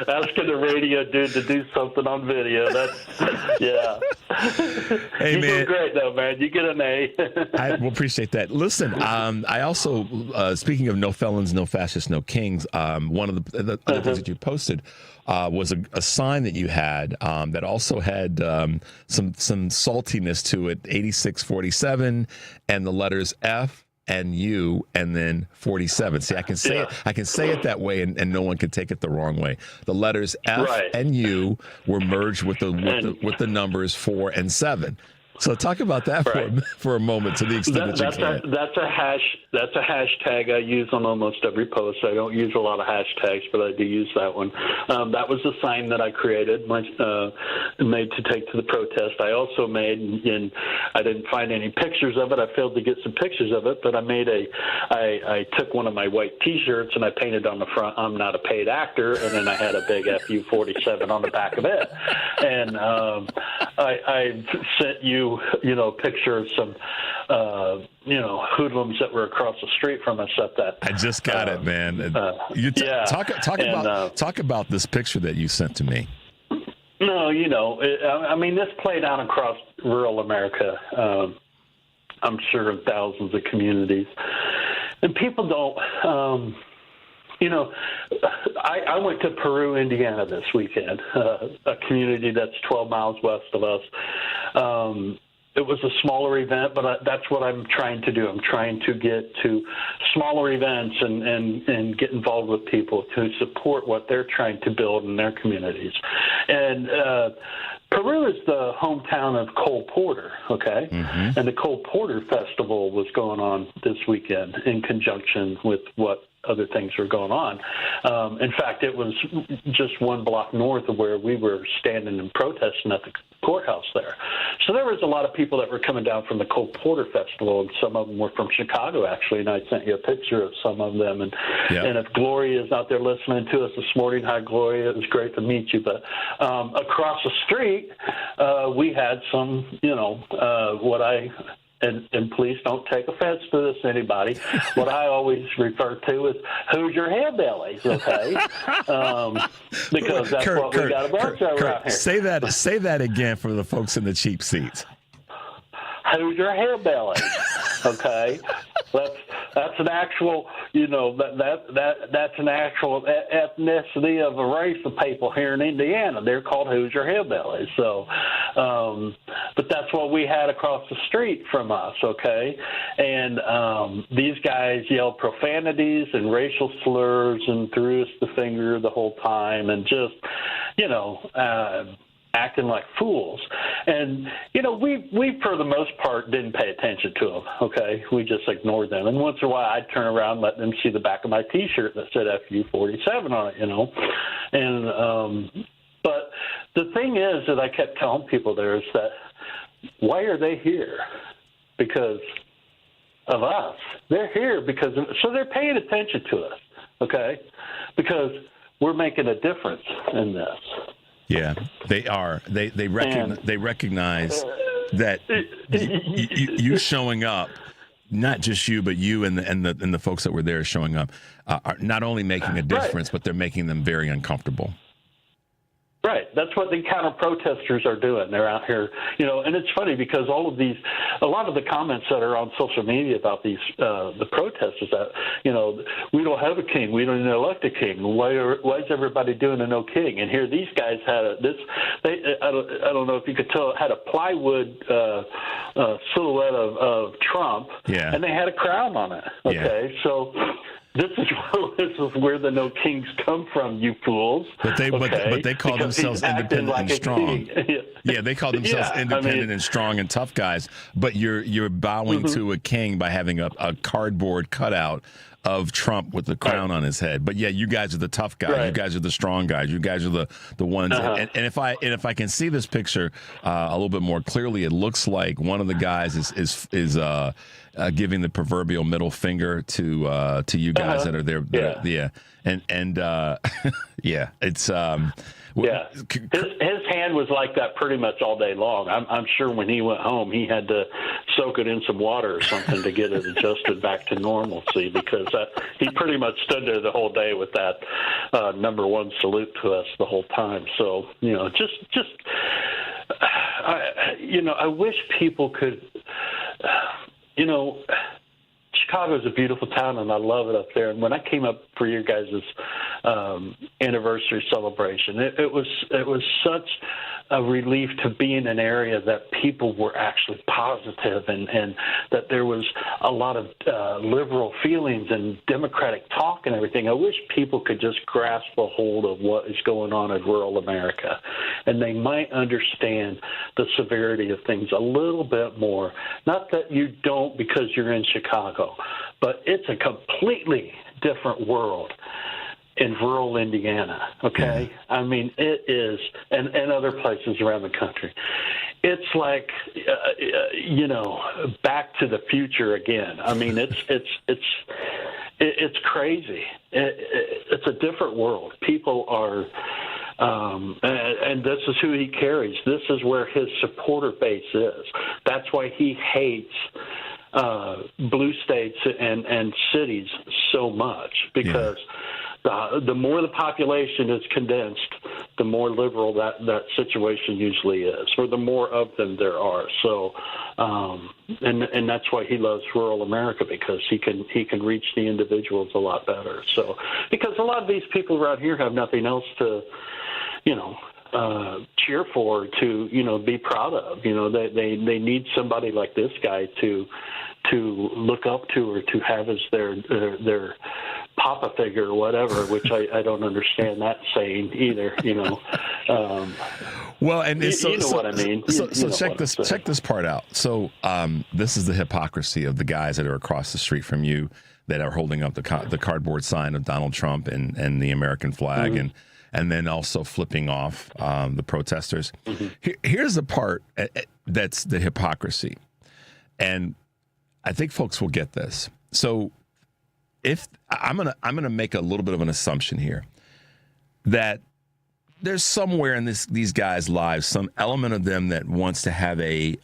[SPEAKER 23] Asking the radio dude to do something on video. Yeah.
[SPEAKER 18] Hey,
[SPEAKER 23] you
[SPEAKER 18] man.
[SPEAKER 23] do great, though, man. You get an A.
[SPEAKER 18] I will appreciate that. Listen, I also, speaking of no felons, no fascists, no kings, one of the other things that you posted was a sign that you had that also had some saltiness to it, 8647, and the letters F and U and then 47. See, I can say it that way, and no one can take it the wrong way. The letters F and U were merged with the numbers 4 and 7. So talk about that for a moment, to the extent that you can.
[SPEAKER 23] That's a hashtag I use on almost every post. I don't use a lot of hashtags, but I do use that one. That was the sign that I created, made to take to the protest. I also made, and I didn't find any pictures of it. I failed to get some pictures of it, but I took one of my white T-shirts and I painted on the front, "I'm not a paid actor," and then I had a big FU-47 on the back of it. And I sent you a picture of some, hoodlums that were across the street from us at that.
[SPEAKER 18] I just got it, man. Talk about this picture that you sent to me.
[SPEAKER 23] No, this played out across rural America. I'm sure in thousands of communities, and people don't. I went to Peru, Indiana this weekend, a community that's 12 miles west of us. It was a smaller event, but that's what I'm trying to do. I'm trying to get to smaller events and get involved with people to support what they're trying to build in their communities. And Peru is the hometown of Cole Porter, okay? Mm-hmm. And the Cole Porter Festival was going on this weekend in conjunction with what other things were going on. In fact, it was just one block north of where we were standing and protesting at the courthouse there. So there was a lot of people that were coming down from the Cole Porter Festival, and some of them were from Chicago, actually, and I sent you a picture of some of them. And if Gloria is out there listening to us this morning, hi, Gloria. It was great to meet you. But across the street, we had some, what I... And please don't take offense to this, anybody. What I always refer to is Hoosier hillbillies, okay? Because that's what we got a bunch of around here.
[SPEAKER 18] Say that again for the folks in the cheap seats.
[SPEAKER 23] Hoosier hillbillies, okay? That's an actual, that's an actual ethnicity of a race of people here in Indiana. They're called Hoosier hillbillies. So, but that's what we had across the street from us, okay? And these guys yelled profanities and racial slurs and threw us the finger the whole time, and just, acting like fools. And, we for the most part didn't pay attention to them, okay? We just ignored them. And once in a while I'd turn around and let them see the back of my T-shirt that said FU-47 on it, And, but the thing is that I kept telling people there is that, why are they here? Because of us. They're here because so they're paying attention to us, okay? Because we're making a difference in this.
[SPEAKER 18] Yeah, they are. They recognize that you showing up, not just you, but you and the folks that were there showing up, are not only making a difference, but they're making them very uncomfortable.
[SPEAKER 23] Right. That's what the counter-protesters are doing. They're out here, and it's funny because a lot of the comments that are on social media about these, the protests is that, we don't have a king. We don't elect a king. Why is everybody doing a no king? And here these guys had I don't know if you could tell, had a plywood silhouette of Trump, and they had a crown on it. Okay. Yeah. So this is where the no kings come from, you fools.
[SPEAKER 18] But they call themselves independent and strong. Yeah, they call themselves independent and strong and tough guys. But you're bowing to a king by having a cardboard cutout of Trump with the crown on his head. But yeah, you guys are the tough guys. Right. You guys are the strong guys. You guys are the ones. And if I can see this picture a little bit more clearly, it looks like one of the guys is giving the proverbial middle finger to you guys that are there. Yeah. And yeah, it's
[SPEAKER 23] his hand was like that pretty much all day long. I'm sure when he went home, he had to soak it in some water or something to get it adjusted back to normalcy, because he pretty much stood there the whole day with that number one salute to us the whole time. So I wish people could. Chicago is a beautiful town, and I love it up there. And when I came up for your guys' anniversary celebration, it was such a relief to be in an area that people were actually positive, and that there was a lot of liberal feelings and democratic talk and everything. I wish people could just grasp a hold of what is going on in rural America, and they might understand the severity of things a little bit more. Not that you don't because you're in Chicago, but it's a completely different world in rural Indiana, okay? I mean, it is, and other places around the country. It's like, Back to the Future again. I mean, it's crazy. It's a different world. People are, and this is who he carries. This is where his supporter base is. That's why he hates blue states and cities so much, because the more the population is condensed, the more liberal that situation usually is, or the more of them there are. So, and that's why he loves rural America, because he can reach the individuals a lot better. So, because a lot of these people around here have nothing else to, cheer for, to be proud of. They need somebody like this guy to look up to, or to have as their papa figure or whatever, which I don't understand that saying either.
[SPEAKER 18] Well, and
[SPEAKER 23] you know what I mean.
[SPEAKER 18] So check this part out. So this is the hypocrisy of the guys that are across the street from you that are holding up the cardboard sign of Donald Trump and the American flag, and then also flipping off the protesters. Here's the part that's the hypocrisy, and I think folks will get this. So if I'm gonna make a little bit of an assumption here that there's somewhere in these guys' lives some element of them that wants to have a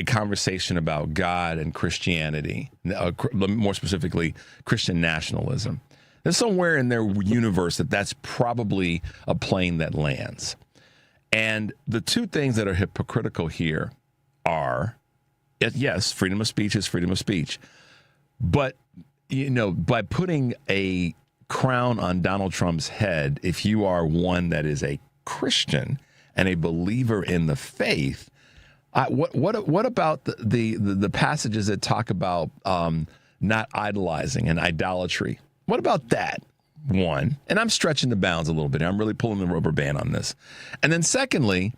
[SPEAKER 18] conversation about God and Christianity, more specifically Christian nationalism. There's somewhere in their universe that's probably a plane that lands. And the two things that are hypocritical here are, yes, freedom of speech is freedom of speech. But, by putting a crown on Donald Trump's head, if you are one that is a Christian and a believer in the faith, what about the passages that talk about not idolizing and idolatry? What about that? One, and I'm stretching the bounds a little bit. I'm really pulling the rubber band on this. And then secondly,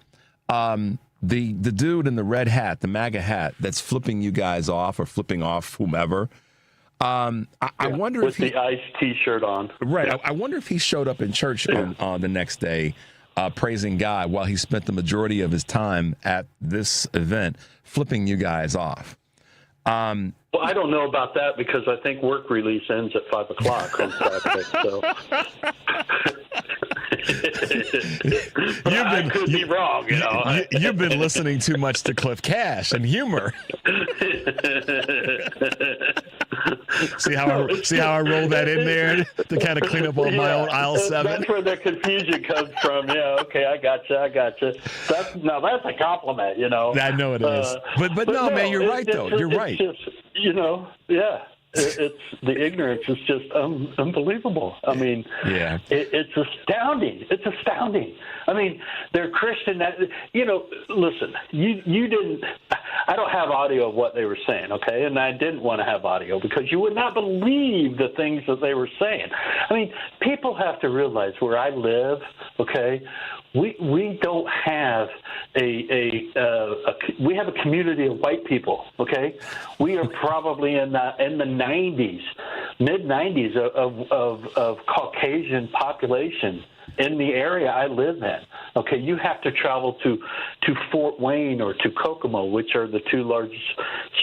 [SPEAKER 18] the dude in the red hat, the MAGA hat, that's flipping you guys off or flipping off whomever. I wonder
[SPEAKER 23] with the ICE T-shirt on.
[SPEAKER 18] Right. I wonder if he showed up in church on the next day, praising God, while he spent the majority of his time at this event flipping you guys off.
[SPEAKER 23] Well, I don't know about that, because I think work release ends at 5:00 on Saturday. So I could be wrong, you know.
[SPEAKER 18] You've been listening too much to Cliff Cash and humor. See how I roll that in there to kind of clean up on my own aisle 7?
[SPEAKER 23] That's where the confusion comes from. Yeah, okay, I gotcha. That's a compliment, you know.
[SPEAKER 18] I know it is. But no, man, you're right, though. You're right.
[SPEAKER 23] Just, you know, yeah. It's the ignorance is just unbelievable. I mean,
[SPEAKER 18] yeah,
[SPEAKER 23] it's astounding. It's astounding. I mean, they're Christian. You know, listen, you didn't. I don't have audio of what they were saying, okay, and I didn't want to have audio because you would not believe the things that they were saying. I mean, people have to realize where I live, okay. We don't have we have a community of white people. Okay, we are probably in the 90s, mid 90s of Caucasian population in the area I live in. Okay, you have to travel to Fort Wayne or to Kokomo, which are the two largest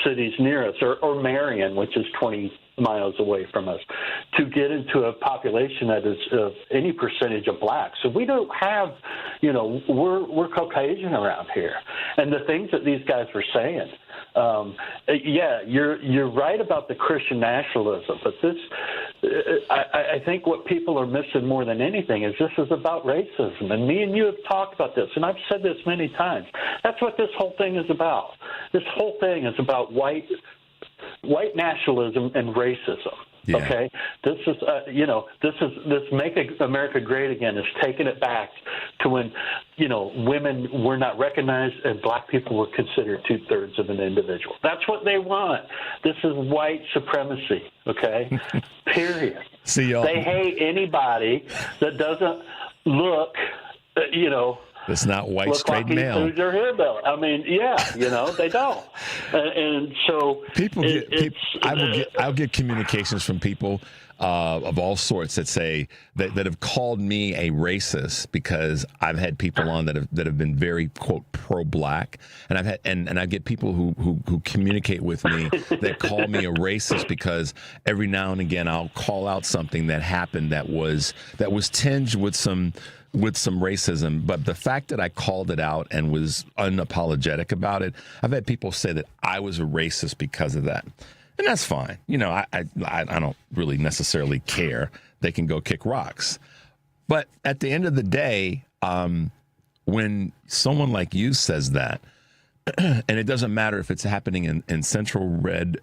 [SPEAKER 23] cities near us, or Marion, which is 20 miles away from us, to get into a population that is any percentage of blacks. So we don't have, you know, we're Caucasian around here. And the things that these guys were saying, yeah, you're right about the Christian nationalism, but this, I think what people are missing more than anything is this is about racism. And me and you have talked about this, and I've said this many times. That's what this whole thing is about. This whole thing is about white nationalism and racism.
[SPEAKER 18] Yeah.
[SPEAKER 23] Okay, this is this Make America Great Again is taking it back to when, you know, women were not recognized and black people were considered 2/3 of an individual. That's what they want. This is white supremacy. Okay, period.
[SPEAKER 18] See y'all.
[SPEAKER 23] They hate anybody that doesn't look, you know.
[SPEAKER 18] It's not white
[SPEAKER 23] look
[SPEAKER 18] straight
[SPEAKER 23] like
[SPEAKER 18] male.
[SPEAKER 23] Or hillbilly. I mean, yeah, you know, they don't. And so
[SPEAKER 18] I'll get communications from people of all sorts that say that have called me a racist because I've had people on that have been very, quote, pro-black, and I've had and I get people who communicate with me that call me a racist because every now and again I'll call out something that happened that was tinged with some racism, but the fact that I called it out and was unapologetic about it, I've had people say that I was a racist because of that. And that's fine. You know, I don't really necessarily care. They can go kick rocks. But at the end of the day, when someone like you says that, and it doesn't matter if it's happening in central red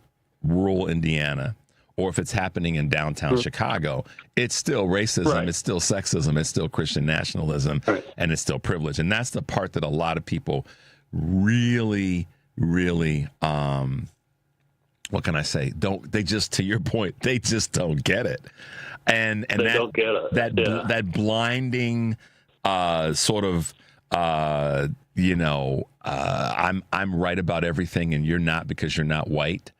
[SPEAKER 18] rural Indiana, or if it's happening in downtown Chicago, it's still racism, right. It's still sexism, it's still Christian nationalism, right. And it's still privilege. And that's the part that a lot of people really, really, what can I say? They just, to your point, they just don't get it. And
[SPEAKER 23] they don't get it.
[SPEAKER 18] That blinding sort of, you know, I'm right about everything and you're not because you're not white.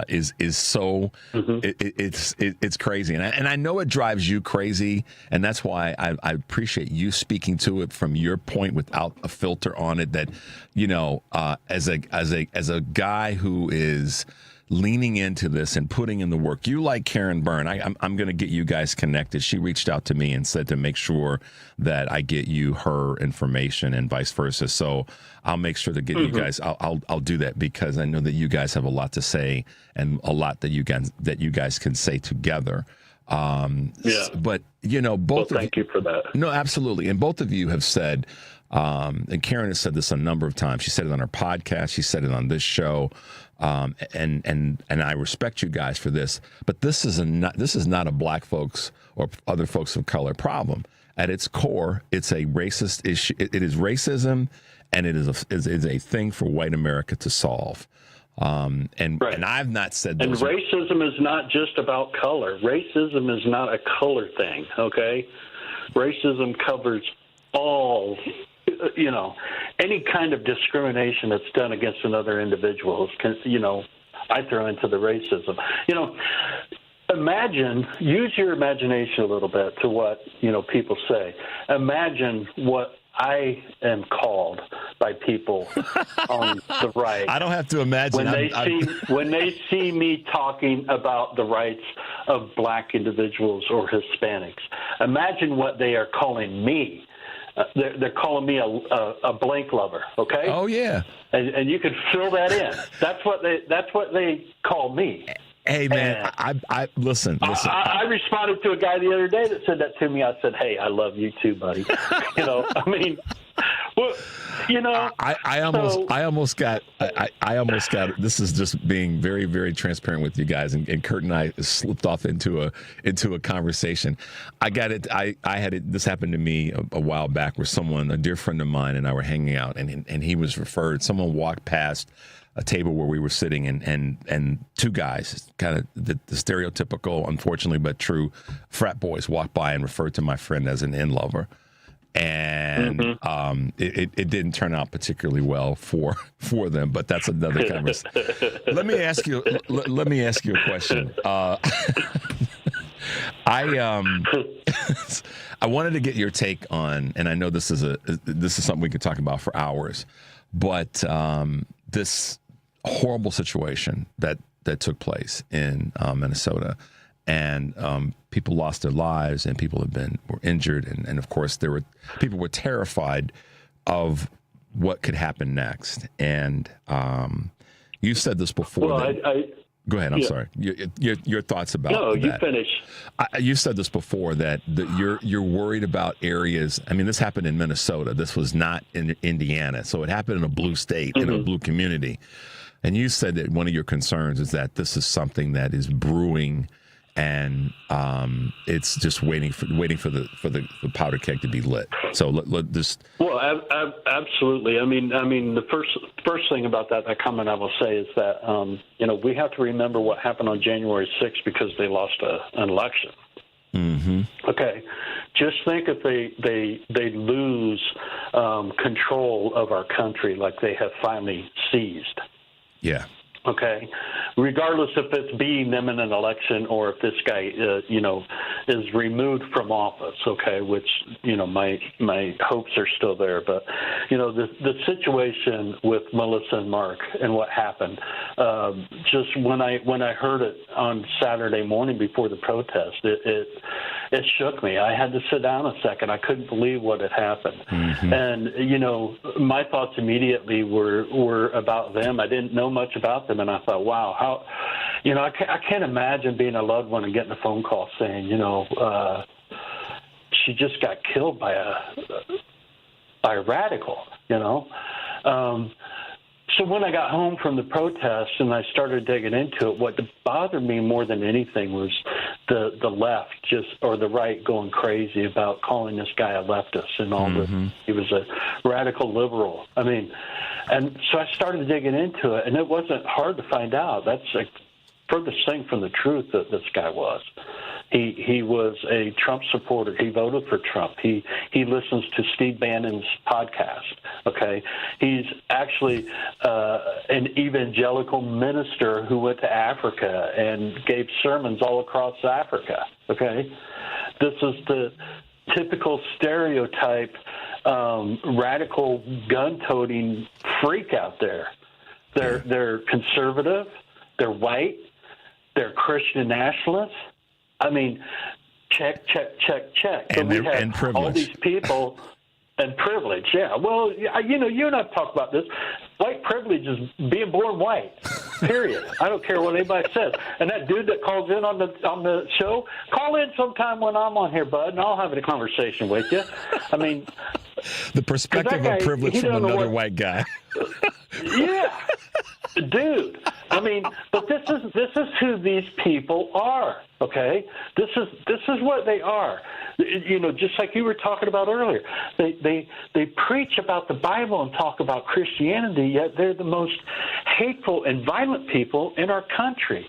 [SPEAKER 18] Is so it's crazy, and I know it drives you crazy, and that's why I appreciate you speaking to it from your point without a filter on it. That, you know, as a guy who is leaning into this and putting in the work. You like Karen Byrne. I'm going to get you guys connected. She reached out to me and said to make sure that I get you her information and vice versa. So I'll make sure to get you guys. I'll do that because I know that you guys have a lot to say and a lot that you guys can say together. But you know, both.
[SPEAKER 23] Well, thank you for that.
[SPEAKER 18] No, absolutely. And both of you have said, and Karen has said this a number of times. She said it on her podcast. She said it on this show. And I respect you guys for this, but this is not a black folks or other folks of color problem. At its core, it's a racist issue. It is racism, and it is a thing for white America to solve. And I've not said
[SPEAKER 23] those. And racism is not just about color. Racism is not a color thing. Okay, racism covers all. You know, any kind of discrimination that's done against another individual, I throw into the racism. You know, use your imagination a little bit to what, people say. Imagine what I am called by people on the right.
[SPEAKER 18] I don't have to imagine.
[SPEAKER 23] When they see me talking about the rights of black individuals or Hispanics, Imagine what they are calling me. They're calling me a blank lover. Okay.
[SPEAKER 18] Oh yeah.
[SPEAKER 23] And you can fill that in. That's what they call me.
[SPEAKER 18] Hey man, I listen.
[SPEAKER 23] I responded to a guy the other day that said that to me. I said, "Hey, I love you too, buddy." I mean, well,
[SPEAKER 18] I almost got. This is just being very, very transparent with you guys. And Kurt and I slipped off into a conversation. I got it. I had it. This happened to me a while back, where a dear friend of mine, and I were hanging out, and he was referred. Someone walked past a table where we were sitting, and two guys, kind of the stereotypical, unfortunately but true, frat boys walked by and referred to my friend as an in-lover. And it didn't turn out particularly well for them, but that's another conversation. Let me ask you a question. I wanted to get your take on, and I know this is something we could talk about for hours, but this horrible situation that took place in Minnesota, and people lost their lives, and people were injured, and of course people were terrified of what could happen next. And you said this before.
[SPEAKER 23] Well,
[SPEAKER 18] go ahead. I'm sorry. Your thoughts about
[SPEAKER 23] No,
[SPEAKER 18] that.
[SPEAKER 23] you finish.
[SPEAKER 18] You said this before that you're worried about areas. I mean, this happened in Minnesota. This was not in Indiana, so it happened in a blue state, in a blue community. And you said that one of your concerns is that this is something that is brewing, and it's just waiting for the powder keg to be lit. So let just.
[SPEAKER 23] Well, absolutely. I mean, the first thing about that comment I will say is that we have to remember what happened on January 6th, because they lost an election.
[SPEAKER 18] Mm-hmm.
[SPEAKER 23] Okay, just think if they lose control of our country, like they have finally seized.
[SPEAKER 18] Yeah.
[SPEAKER 23] Okay, regardless if it's beating them in an election or if this guy, is removed from office. Okay, which my hopes are still there. But the situation with Melissa and Mark and what happened, just when I heard it on Saturday morning before the protest, it shook me. I had to sit down a second. I couldn't believe what had happened.
[SPEAKER 18] Mm-hmm.
[SPEAKER 23] And my thoughts immediately were about them. I didn't know much about them. And I thought, wow, how, I can't imagine being a loved one and getting a phone call saying, she just got killed by a radical, So when I got home from the protest and I started digging into it, what bothered me more than anything was the left or the right going crazy about calling this guy a leftist and all this. He was a radical liberal. I mean, and so I started digging into it, and it wasn't hard to find out. That's the furthest thing from the truth that this guy was. He was a Trump supporter. He voted for Trump. He listens to Steve Bannon's podcast. Okay, he's actually an evangelical minister who went to Africa and gave sermons all across Africa. Okay, this is the typical stereotype radical gun-toting freak out there. They're conservative. They're white. They're Christian nationalists. I mean, check.
[SPEAKER 18] And,
[SPEAKER 23] so we have
[SPEAKER 18] privilege.
[SPEAKER 23] All these people and privilege, yeah. Well, you and I have talked about this. White privilege is being born white, period. I don't care what anybody says. And that dude that calls in on the show, call in sometime when I'm on here, bud, and I'll have a conversation with you. I mean,
[SPEAKER 18] the perspective of privilege from another white guy.
[SPEAKER 23] Yeah. Dude, I mean, but this is who these people are, okay? This is what they are. Just like you were talking about earlier. They preach about the Bible and talk about Christianity, yet they're the most hateful and violent people in our country.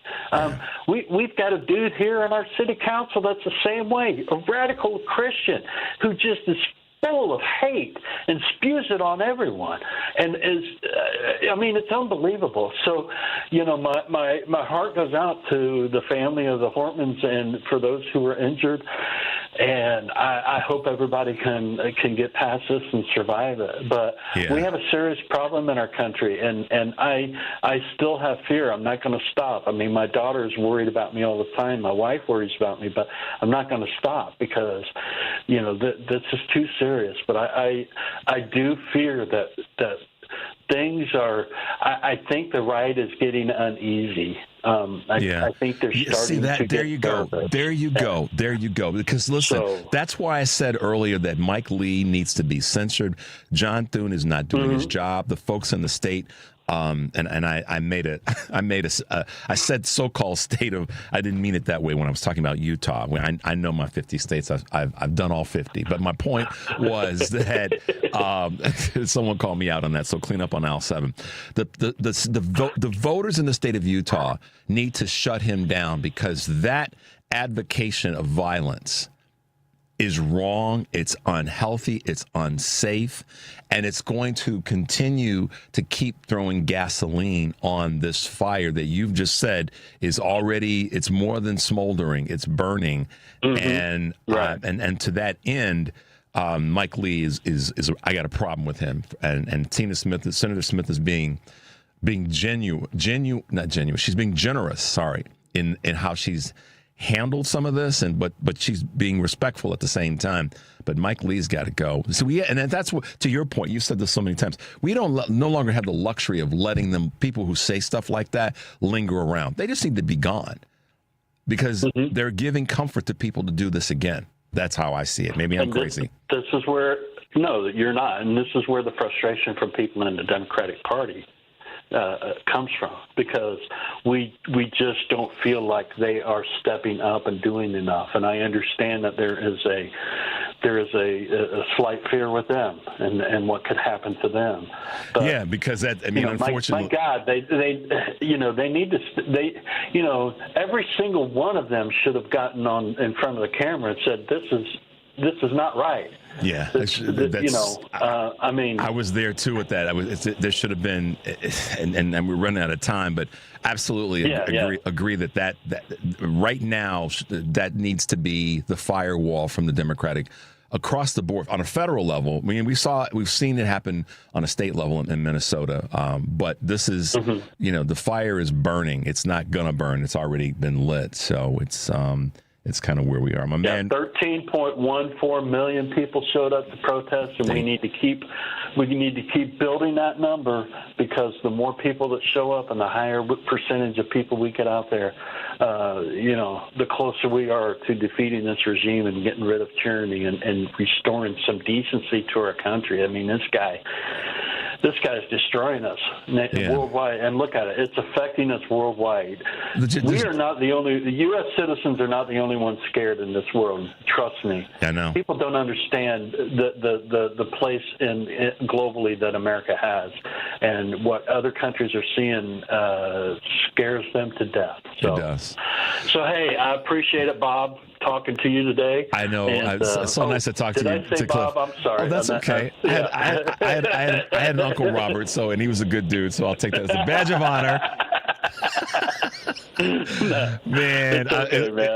[SPEAKER 23] We've got a dude here in our city council that's the same way, a radical Christian who just is full of hate and spews it on everyone, and it's unbelievable. So, my heart goes out to the family of the Hortmans and for those who were injured. And I hope everybody can get past this and survive it. But we have a serious problem in our country, and I still have fear. I'm not going to stop. I mean, my daughter is worried about me all the time. My wife worries about me, but I'm not going to stop because, this is too serious. But I do fear that things are. I think the right is getting uneasy. I think they're starting to
[SPEAKER 18] there
[SPEAKER 23] get
[SPEAKER 18] you go.
[SPEAKER 23] nervous.
[SPEAKER 18] There you go. There you go. Because listen, that's why I said earlier that Mike Lee needs to be censored. John Thune is not doing his job. The folks in the state. I said so-called state of, I didn't mean it that way when I was talking about Utah. I know my 50 states. I've done all 50. But my point was that someone called me out on that. So clean up on aisle 7. The voters in the state of Utah need to shut him down because that advocation of violence is wrong, it's unhealthy, it's unsafe, and it's going to continue to keep throwing gasoline on this fire that you've just said is already, it's more than smoldering, it's burning. And to that end, Mike Lee is I got a problem with him. And Senator Smith is being she's being generous, in how she's handled some of this, but she's being respectful at the same time. But Mike Lee's got to go. So that's what, to your point, you said this so many times. We no longer have the luxury of letting people who say stuff like that linger around. They just need to be gone because they're giving comfort to people to do this again. That's how I see it. Maybe I'm crazy.
[SPEAKER 23] This is where you're not, and this is where the frustration from people in the Democratic Party comes from, because we just don't feel like they are stepping up and doing enough. And I understand that there is a slight fear with them and what could happen to them. But,
[SPEAKER 18] because unfortunately,
[SPEAKER 23] my God, they need to every single one of them should have gotten in front of the camera and said, this is not right.
[SPEAKER 18] Yeah, I was there too with that. There should have been, and we're running out of time, but absolutely agree that right now that needs to be the firewall from the Democratic across the board on a federal level. I mean, we've seen it happen on a state level in Minnesota, but this is the fire is burning. It's not gonna burn. It's already been lit, so it's kind of where we are. My man,
[SPEAKER 23] 13.14 million people showed up to protest, and we need to keep building that number, because the more people that show up and the higher percentage of people we get out there, the closer we are to defeating this regime and getting rid of tyranny and restoring some decency to our country. I mean, this guy is destroying us worldwide, and look at it; it's affecting us worldwide. We are not the only. The U.S. citizens are not the only ones scared in this world. Trust me.
[SPEAKER 18] I know.
[SPEAKER 23] People don't understand the place globally that America has, and what other countries are seeing scares them to death. So,
[SPEAKER 18] it does.
[SPEAKER 23] So hey, I appreciate it, Bob, talking to you today.
[SPEAKER 18] I know. It's so nice to talk to you.
[SPEAKER 23] Did I say Bob? I'm sorry.
[SPEAKER 18] Oh, that's okay. I had an Uncle Robert, and he was a good dude, so I'll take that as a badge of honor. Man,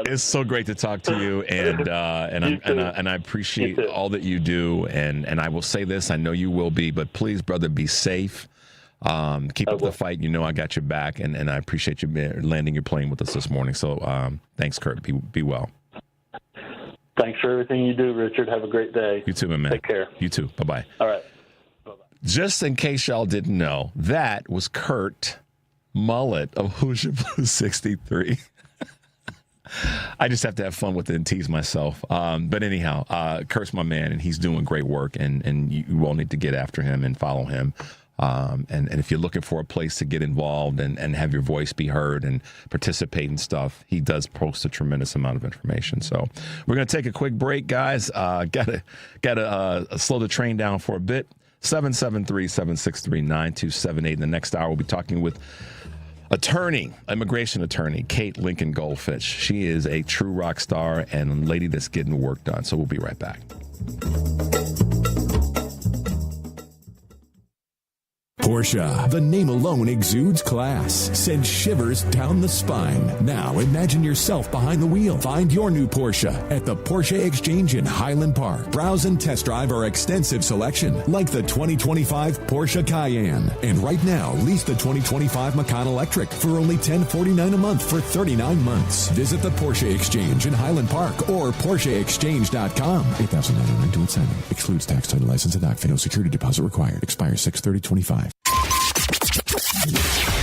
[SPEAKER 18] it's so great to talk to you, and I appreciate all that you do. And I will say this: I know you will be, but please, brother, be safe. Keep up the fight. I got your back, and I appreciate you landing your plane with us this morning. So thanks, Kurt. Be well.
[SPEAKER 23] Thanks for everything you do, Richard. Have a great day.
[SPEAKER 18] You too, my man.
[SPEAKER 23] Take care.
[SPEAKER 18] You too. Bye-bye.
[SPEAKER 23] All right.
[SPEAKER 18] Just in case y'all didn't know, that was Kurt Mullett of Hoosier Blue 63. I just have to have fun with it and tease myself. But anyhow, Kurt's my man, and he's doing great work, and you all need to get after him and follow him. And if you're looking for a place to get involved and have your voice be heard and participate in stuff, he does post a tremendous amount of information. So we're going to take a quick break, guys. Gotta slow the train down for a bit. 773-763-9278. In the next hour, we'll be talking with immigration attorney, Kate Lincoln-Goldfinch. She is a true rock star and a lady that's getting work done. So we'll be right back.
[SPEAKER 5] Porsche, the name alone exudes class, sends shivers down the spine. Now imagine yourself behind the wheel. Find your new Porsche at the Porsche Exchange in Highland Park. Browse and test drive our extensive selection, like the 2025 Porsche Cayenne. And right now, lease the 2025 Macan Electric for only $1049 a month for 39 months. Visit the Porsche Exchange in Highland Park or PorscheExchange.com. $8,900 to signing. Excludes tax, title, license, and ACFA. No security deposit required. Expires 6/30/25.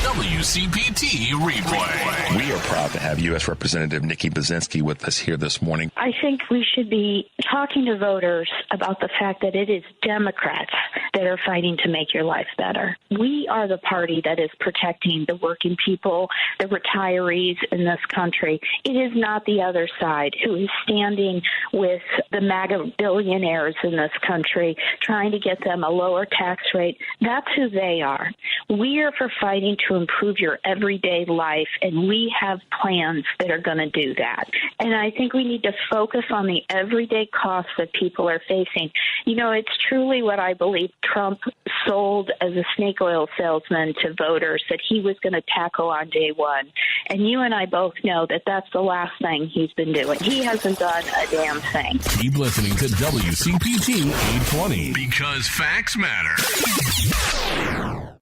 [SPEAKER 3] WCPT Replay.
[SPEAKER 18] We are proud to have U.S. Representative Nikki Brzezinski with us here this morning.
[SPEAKER 6] I think we should be talking to voters about the fact that it is Democrats that are fighting to make your life better. We are the party that is protecting the working people, the retirees in this country. It is not the other side who is standing with the MAGA billionaires in this country, trying to get them a lower tax rate. That's who they are. We are for fighting to improve your everyday life, and we have plans that are going to do that. And I think we need to focus on the everyday costs that people are facing. You know, it's truly what I believe Trump sold as a snake oil salesman to voters that he was going to tackle on day one. And you and I both know that that's the last thing he's been doing. He hasn't done a damn thing.
[SPEAKER 3] Keep listening to WCPT 820 because facts matter.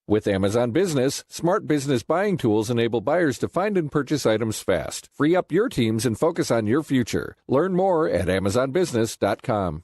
[SPEAKER 8] With Amazon Business, smart business buying tools enable buyers to find and purchase items fast. Free up your teams and focus on your future. Learn more at AmazonBusiness.com.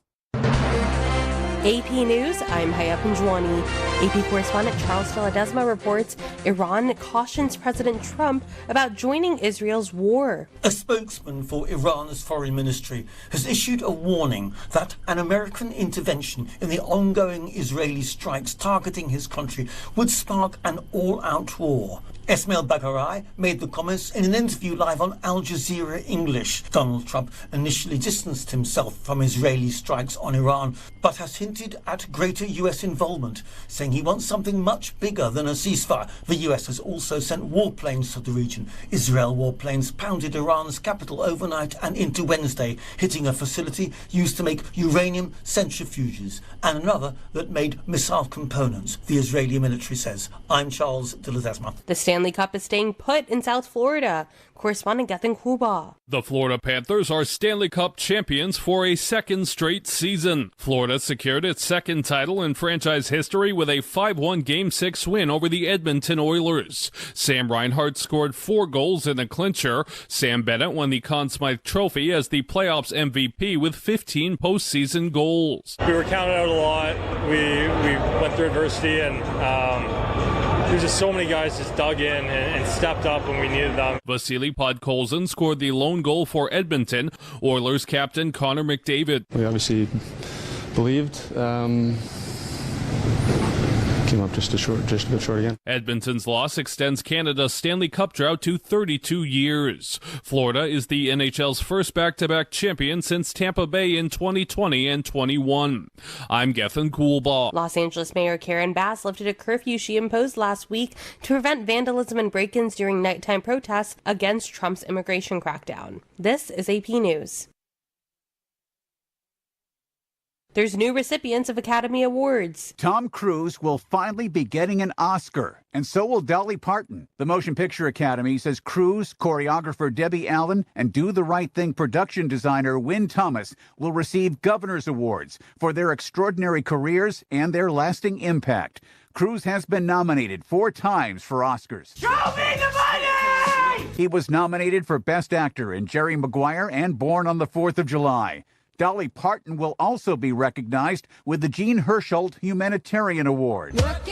[SPEAKER 10] AP News, I'm Haya Panjwani. AP correspondent Charles Deladesma reports Iran cautions President Trump about joining Israel's war.
[SPEAKER 11] A spokesman for Iran's foreign ministry has issued a warning that an American intervention in the ongoing Israeli strikes targeting his country would spark an all-out war. Esmail Baghaei made the comments in an interview live on Al Jazeera English. Donald Trump initially distanced himself from Israeli strikes on Iran, but has hinted at greater US involvement, saying he wants something much bigger than a ceasefire. The US has also sent warplanes to the region. Israel warplanes pounded Iran's capital overnight and into Wednesday, hitting a facility used to make uranium centrifuges and another that made missile components, the Israeli military says. I'm Charles Deladesma.
[SPEAKER 10] The Stanley Cup is staying put in South Florida. Correspondent Gethin Kuba.
[SPEAKER 24] The Florida Panthers are Stanley Cup champions for a second straight season. Florida secured its second title in franchise history with a 5-1 Game 6 win over the Edmonton Oilers. Sam Reinhart scored 4 goals in the clincher. Sam Bennett won the Conn Smythe Trophy as the playoffs MVP with 15 postseason goals.
[SPEAKER 25] We were counted out a lot. We went through adversity, and there's just so many guys just dug in and stepped up when we needed them.
[SPEAKER 24] Vasily Podkolzin scored the lone goal for Edmonton. Oilers captain Connor McDavid.
[SPEAKER 26] We obviously believed. Came up just a bit short again.
[SPEAKER 24] Edmonton's loss extends Canada's Stanley Cup drought to 32 years. Florida is the NHL's first back-to-back champion since Tampa Bay in 2020 and 21. I'm Gethin Kuhlbaugh.
[SPEAKER 10] Los Angeles Mayor Karen Bass lifted a curfew she imposed last week to prevent vandalism and break-ins during nighttime protests against Trump's immigration crackdown. This is AP News. There's new recipients of Academy Awards.
[SPEAKER 27] Tom Cruise will finally be getting an Oscar, and so will Dolly Parton. The Motion Picture Academy says Cruise, choreographer Debbie Allen, and Do the Right Thing production designer Wynn Thomas will receive Governor's Awards for their extraordinary careers and their lasting impact. Cruise has been nominated 4 times for Oscars.
[SPEAKER 28] Show me the money!
[SPEAKER 27] He was nominated for Best Actor in Jerry Maguire and Born on the 4th of July. Dolly Parton will also be recognized with the Jean Hersholt Humanitarian Award.
[SPEAKER 29] I'm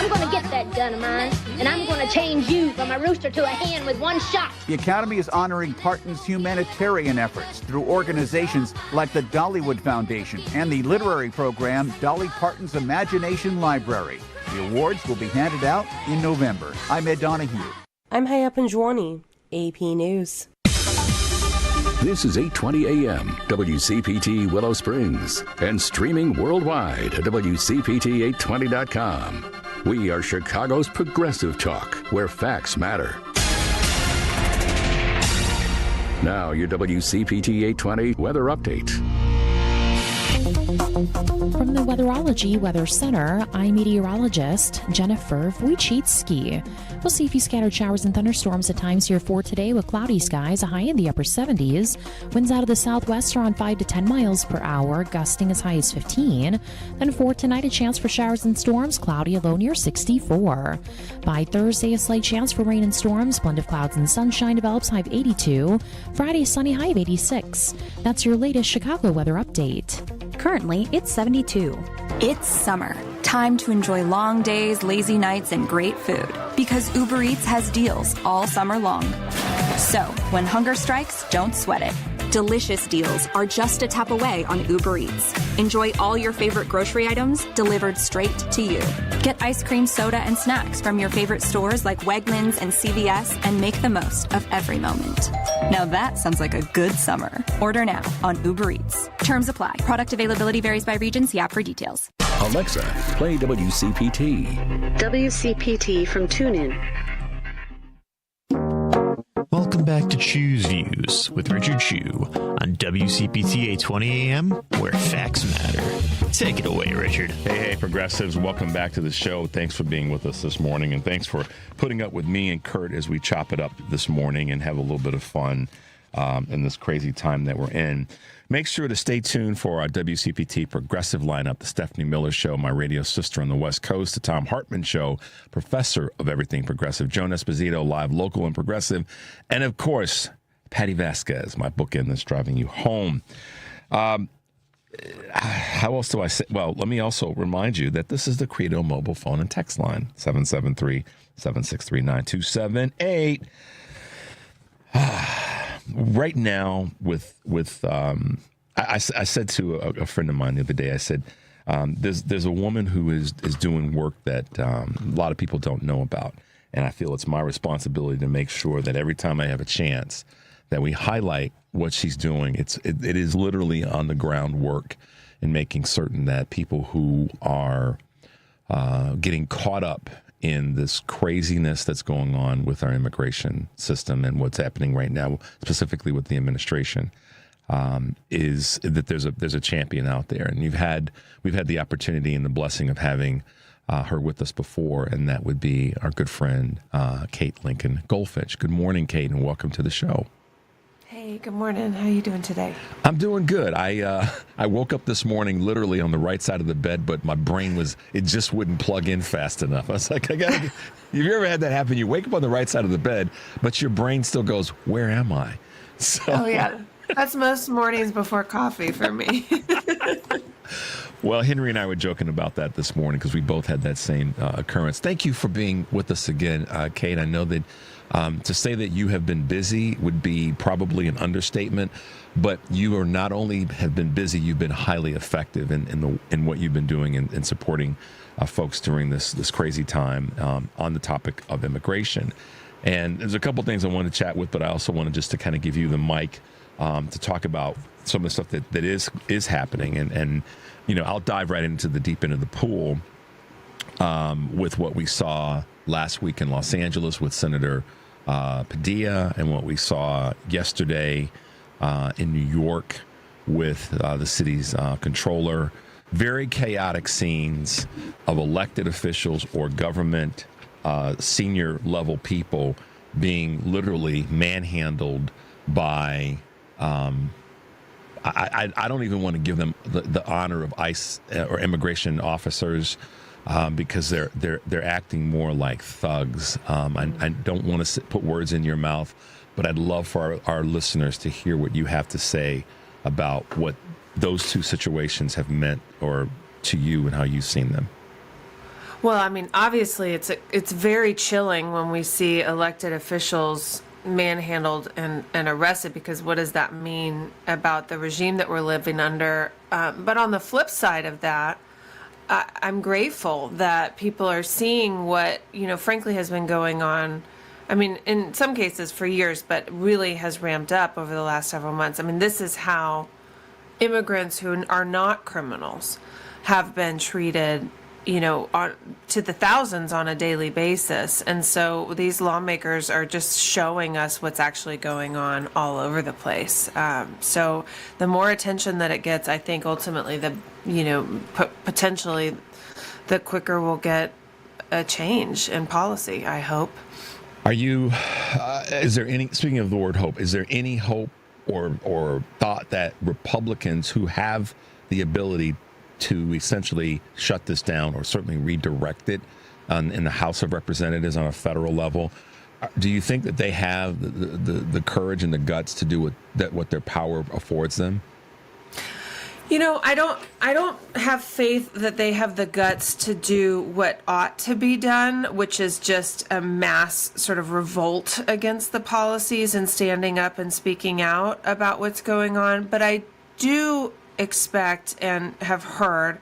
[SPEAKER 29] going to get that gun of mine, and I'm going to change you from a rooster to a hen with one shot.
[SPEAKER 27] The Academy is honoring Parton's humanitarian efforts through organizations like the Dollywood Foundation and the literary program Dolly Parton's Imagination Library. The awards will be handed out in November. I'm Ed Donahue.
[SPEAKER 10] I'm Haya Panjwani, AP News.
[SPEAKER 14] This is 820 AM, WCPT Willow Springs, and streaming worldwide at WCPT820.com. We are Chicago's progressive talk, where facts matter. Now, your WCPT 820 weather update.
[SPEAKER 15] From the Weatherology Weather Center, I'm meteorologist Jennifer Wojcicki. We'll see a few scattered showers and thunderstorms at times here for today with cloudy skies, a high in the upper 70s. Winds out of the southwest around 5 to 10 miles per hour, gusting as high as 15. Then for tonight, a chance for showers and storms, cloudy, a low near 64. By Thursday, a slight chance for rain and storms, blend of clouds and sunshine develops, high of 82. Friday, sunny, high of 86. That's your latest Chicago weather update.
[SPEAKER 4] Currently, it's 72.
[SPEAKER 7] It's summer. Time to enjoy long days, lazy nights, and great food. Because Uber Eats has deals all summer long. So, when hunger strikes, don't sweat it. Delicious deals are just a tap away on Uber Eats. Enjoy all your favorite grocery items delivered straight to you. Get ice cream, soda, and snacks from your favorite stores like Wegmans and CVS and make the most of every moment. Now that sounds like a good summer. Order now on Uber Eats. Terms apply. Product availability varies by region. See app for details.
[SPEAKER 14] Alexa, play WCPT.
[SPEAKER 9] WCPT from TuneIn.
[SPEAKER 12] Welcome back to Choose Views with Richard Chu on WCPT 820 AM, where facts matter. Take it away, Richard.
[SPEAKER 18] Hey, progressives. Welcome back to the show. Thanks for being with us this morning, and thanks for putting up with me and Kurt as we chop it up this morning and have a little bit of fun in this crazy time that we're in. Make sure to stay tuned for our WCPT Progressive lineup, the Stephanie Miller Show, my radio sister on the West Coast, the Tom Hartman Show, professor of everything progressive, Joan Esposito, live, local, and progressive, and, of course, Patty Vasquez, my bookend that's driving you home. How else do I say? Well, let me also remind you that this is the Credo mobile phone and text line, 773-763-9278. Right now, I said to a friend of mine the other day, I said, there's a woman who is doing work that a lot of people don't know about, and I feel it's my responsibility to make sure that every time I have a chance that we highlight what she's doing. It is literally on the ground work in making certain that people who are getting caught up in this craziness that's going on with our immigration system and what's happening right now, specifically with the administration, is that there's a champion out there. And we've had the opportunity and the blessing of having her with us before, and that would be our good friend, Kate Lincoln-Goldfinch. Good morning, Kate, and welcome to the show.
[SPEAKER 13] Hey, good morning. How are you doing today?
[SPEAKER 18] I'm doing good. I woke up this morning literally on the right side of the bed, but my brain it just wouldn't plug in fast enough. I was like, have you ever had that happen? You wake up on the right side of the bed, but your brain still goes, where am I? So,
[SPEAKER 13] oh, yeah. That's most mornings before coffee for me.
[SPEAKER 18] Well, Henry and I were joking about that this morning because we both had that same occurrence. Thank you for being with us again, Kate. I know that to say that you have been busy would be probably an understatement, but you are not only have been busy, you've been highly effective in what you've been doing in supporting folks during this crazy time on the topic of immigration. And there's a couple things I want to chat with, but I also wanted just to kind of give you the mic to talk about some of the stuff that is happening. And you know, I'll dive right into the deep end of the pool with what we saw last week in Los Angeles with Senator Padilla, and what we saw yesterday in New York with the city's controller. Very chaotic scenes of elected officials or government senior level people being literally manhandled by I don't even want to give them the honor of ICE or immigration officers because they're acting more like thugs. I don't want to put words in your mouth, but I'd love for our listeners to hear what you have to say about what those two situations have meant or to you and how you've seen them.
[SPEAKER 13] Well, I mean, obviously it's very chilling when we see elected officials manhandled and arrested, because what does that mean about the regime that we're living under? But on the flip side of that, I'm grateful that people are seeing what, frankly has been going on. I mean, in some cases for years, but really has ramped up over the last several months. I mean, this is how immigrants who are not criminals have been treated, to the thousands on a daily basis. And so these lawmakers are just showing us what's actually going on all over the place. So the more attention that it gets, I think ultimately potentially the quicker we'll get a change in policy, I hope.
[SPEAKER 18] Are you, is there any, speaking of the word hope, is there any hope or thought that Republicans who have the ability to essentially shut this down or certainly redirect it in the House of Representatives on a federal level, do you think that they have the courage and the guts to do what their power affords them?
[SPEAKER 13] I don't have faith that they have the guts to do what ought to be done, which is just a mass sort of revolt against the policies and standing up and speaking out about what's going on. But I do expect and have heard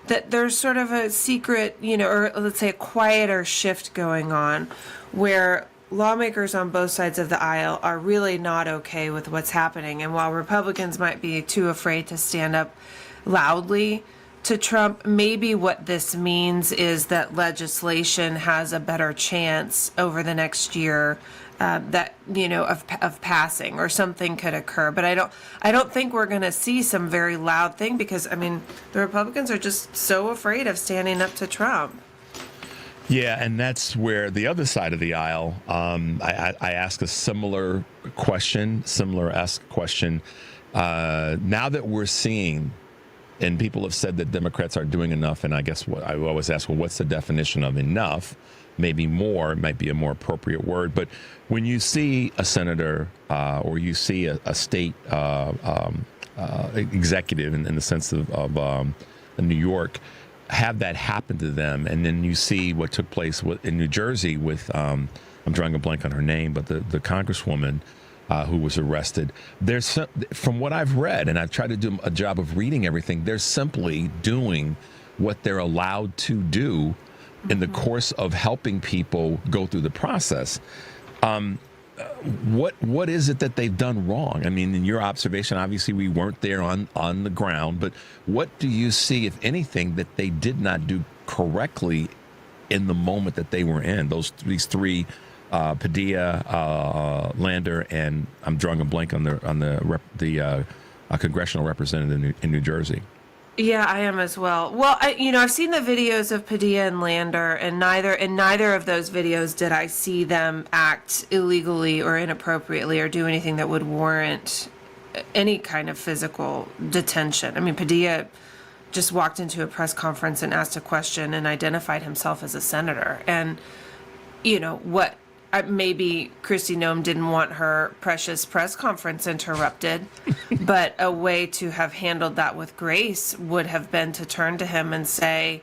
[SPEAKER 13] that there's sort of a secret, or let's say a quieter shift going on where lawmakers on both sides of the aisle are really not okay with what's happening. And while Republicans might be too afraid to stand up loudly to Trump, maybe what this means is that legislation has a better chance over the next year of passing, or something could occur. But I don't think we're going to see some very loud thing because, the Republicans are just so afraid of standing up to Trump.
[SPEAKER 18] Yeah, and that's where the other side of the aisle, I ask a similar-esque question. Now that we're seeing, and people have said that Democrats are doing enough, and I guess what I always ask, well, what's the definition of enough? Maybe more might be a more appropriate word. But when you see a senator or you see a state executive in the sense of New York, have that happen to them, and then you see what took place in New Jersey with I'm drawing a blank on her name, but the congresswoman who was arrested. There's from what I've read, and I've tried to do a job of reading everything, they're simply doing what they're allowed to do in the course of helping people go through the process. What is it that they've done wrong? In your observation, obviously we weren't there on the ground, but what do you see, if anything, that they did not do correctly in the moment that they were in? These three, Padilla, Lander, and I'm drawing a blank on the congressional representative in New Jersey.
[SPEAKER 13] Yeah, I am as well. Well, I've seen the videos of Padilla and Lander, and neither of those videos did I see them act illegally or inappropriately or do anything that would warrant any kind of physical detention. Padilla just walked into a press conference and asked a question and identified himself as a senator. And, maybe Kristi Noem didn't want her precious press conference interrupted, but a way to have handled that with grace would have been to turn to him and say,